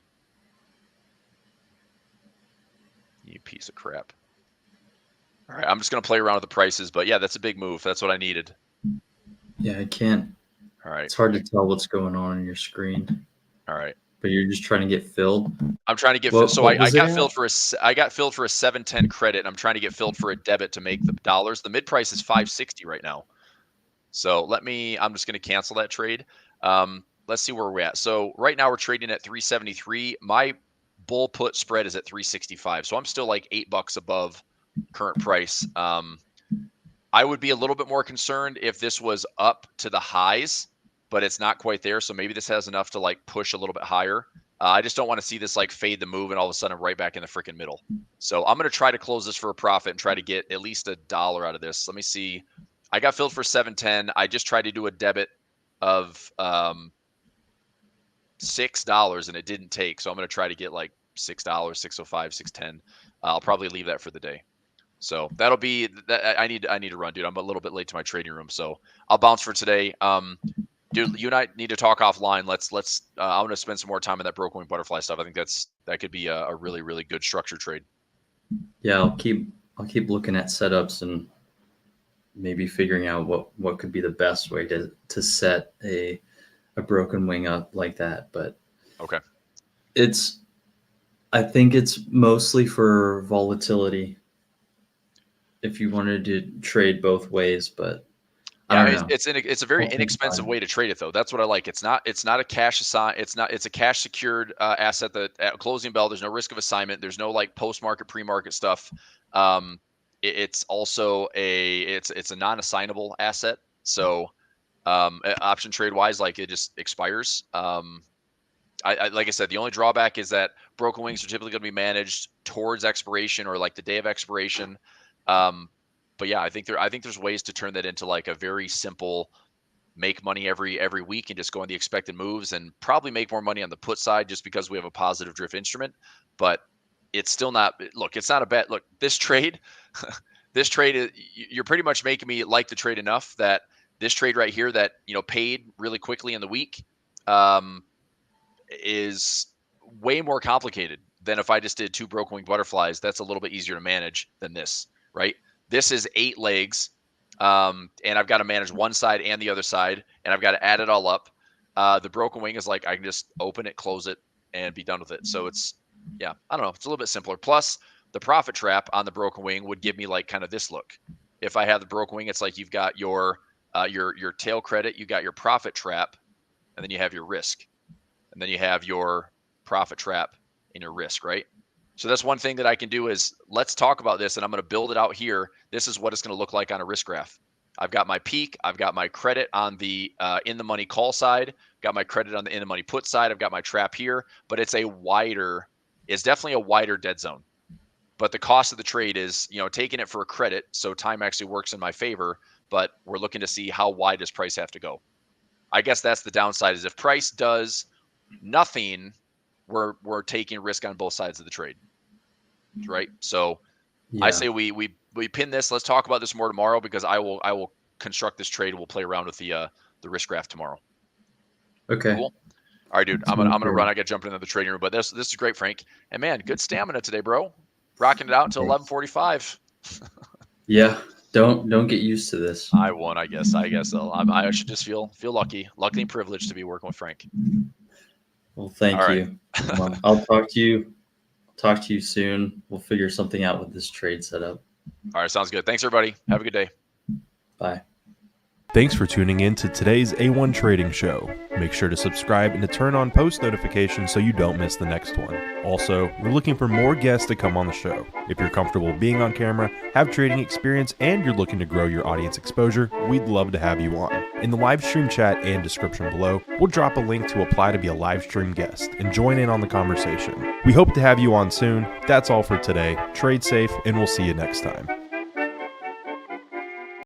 B: You piece of crap. All right, I'm just going to play around with the prices, but yeah, that's a big move. That's what I needed.
C: Yeah, I can't.
B: All right.
C: It's hard to tell what's going on your screen.
B: All right.
C: but you're just trying to get filled.
B: I'm trying to get
C: What-
B: filled. So
C: what
B: I
C: was
B: got
C: it
B: filled
C: at?
B: for I got filled for a 710 credit. And I'm trying to get filled for a debit to make the dollars. The mid price is 560 right now. So I'm just going to cancel that trade. Let's see where we're at. So right now we're trading at 373. My bull put spread is at 365. So I'm still like $8 above current price. I would be a little bit more concerned if this was up to the highs, but it's not quite there. So maybe this has enough to like push a little bit higher. I just don't want to see this like fade the move and all of a sudden I'm right back in the freaking middle. So I'm going to try to close this for a profit and try to get at least $1 out of this. Let me see. I got filled for 710. I just tried to do a debit of $6 and it didn't take. So I'm going to try to get like $6, 605, 610. I'll probably leave that for the day. So that'll be that. I need to run, dude. I'm a little bit late to my trading room, so I'll bounce for today. Dude, you and I need to talk offline. Let's. I'm gonna spend some more time on that broken wing butterfly stuff. I think that could be a really, really good structure trade.
C: Yeah, I'll keep looking at setups and maybe figuring out what could be the best way to set a broken wing up like that. But
B: okay,
C: I think it's mostly for volatility. If you wanted to trade both ways, but I don't know.
B: It's a very inexpensive way to trade it though. That's what I like. It's not a cash assign. It's a cash secured asset that at closing bell, there's no risk of assignment. There's no like post market, pre market stuff. It's also it's a non-assignable asset. So option trade wise, like it just expires. I like I said, the only drawback is that broken wings are typically going to be managed towards expiration or like the day of expiration. But yeah, I think there's ways to turn that into like a very simple make money every week and just go on the expected moves and probably make more money on the put side just because we have a positive drift instrument. But it's still not, look, it's not a bet. Look, this trade, you're pretty much making me like the trade enough that this trade right here that, paid really quickly in the week, is way more complicated than if I just did 2 broken wing butterflies. That's a little bit easier to manage than this, right? This is 8 legs, and I've got to manage one side and the other side, and I've got to add it all up. The broken wing is like I can just open it, close it, and be done with it. So it's, I don't know, it's a little bit simpler. Plus, the profit trap on the broken wing would give me like kind of this look. If I have the broken wing, it's like you've got your tail credit, you got your profit trap, and then you have your risk, and then you have your profit trap and your risk, right? So that's one thing that I can do is let's talk about this, and I'm going to build it out here. This is what it's going to look like on a risk graph. I've got my peak. I've got my credit on the in the money call side. Got my credit on the in the money put side. I've got my trap here, but it's definitely a wider dead zone. But the cost of the trade is, taking it for a credit. So time actually works in my favor, but we're looking to see how wide does price have to go. I guess that's the downside is if price does nothing, we're taking risk on both sides of the trade. Right. So yeah. I say we pin this. Let's talk about this more tomorrow because I will construct this trade. We'll play around with the risk graph tomorrow.
C: Okay.
B: Cool. All right, dude. I'm gonna run. I got to jump into the trading room, but this is great, Frank. And man, good stamina today, bro. Rocking it out until 11:45.
C: Yeah. Don't get used to this.
B: I won't. I guess I should just feel lucky and privileged to be working with Frank.
C: Well, thank you. Well, I'll talk to you soon. We'll figure something out with this trade setup.
B: All right. Sounds good. Thanks, everybody. Have a good day.
C: Bye.
A: Thanks for tuning in to today's A1 Trading Show. Make sure to subscribe and to turn on post notifications so you don't miss the next one. Also, we're looking for more guests to come on the show. If you're comfortable being on camera, have trading experience, and you're looking to grow your audience exposure, we'd love to have you on. In the live stream chat and description below, we'll drop a link to apply to be a live stream guest and join in on the conversation. We hope to have you on soon. That's all for today. Trade safe, and we'll see you next time.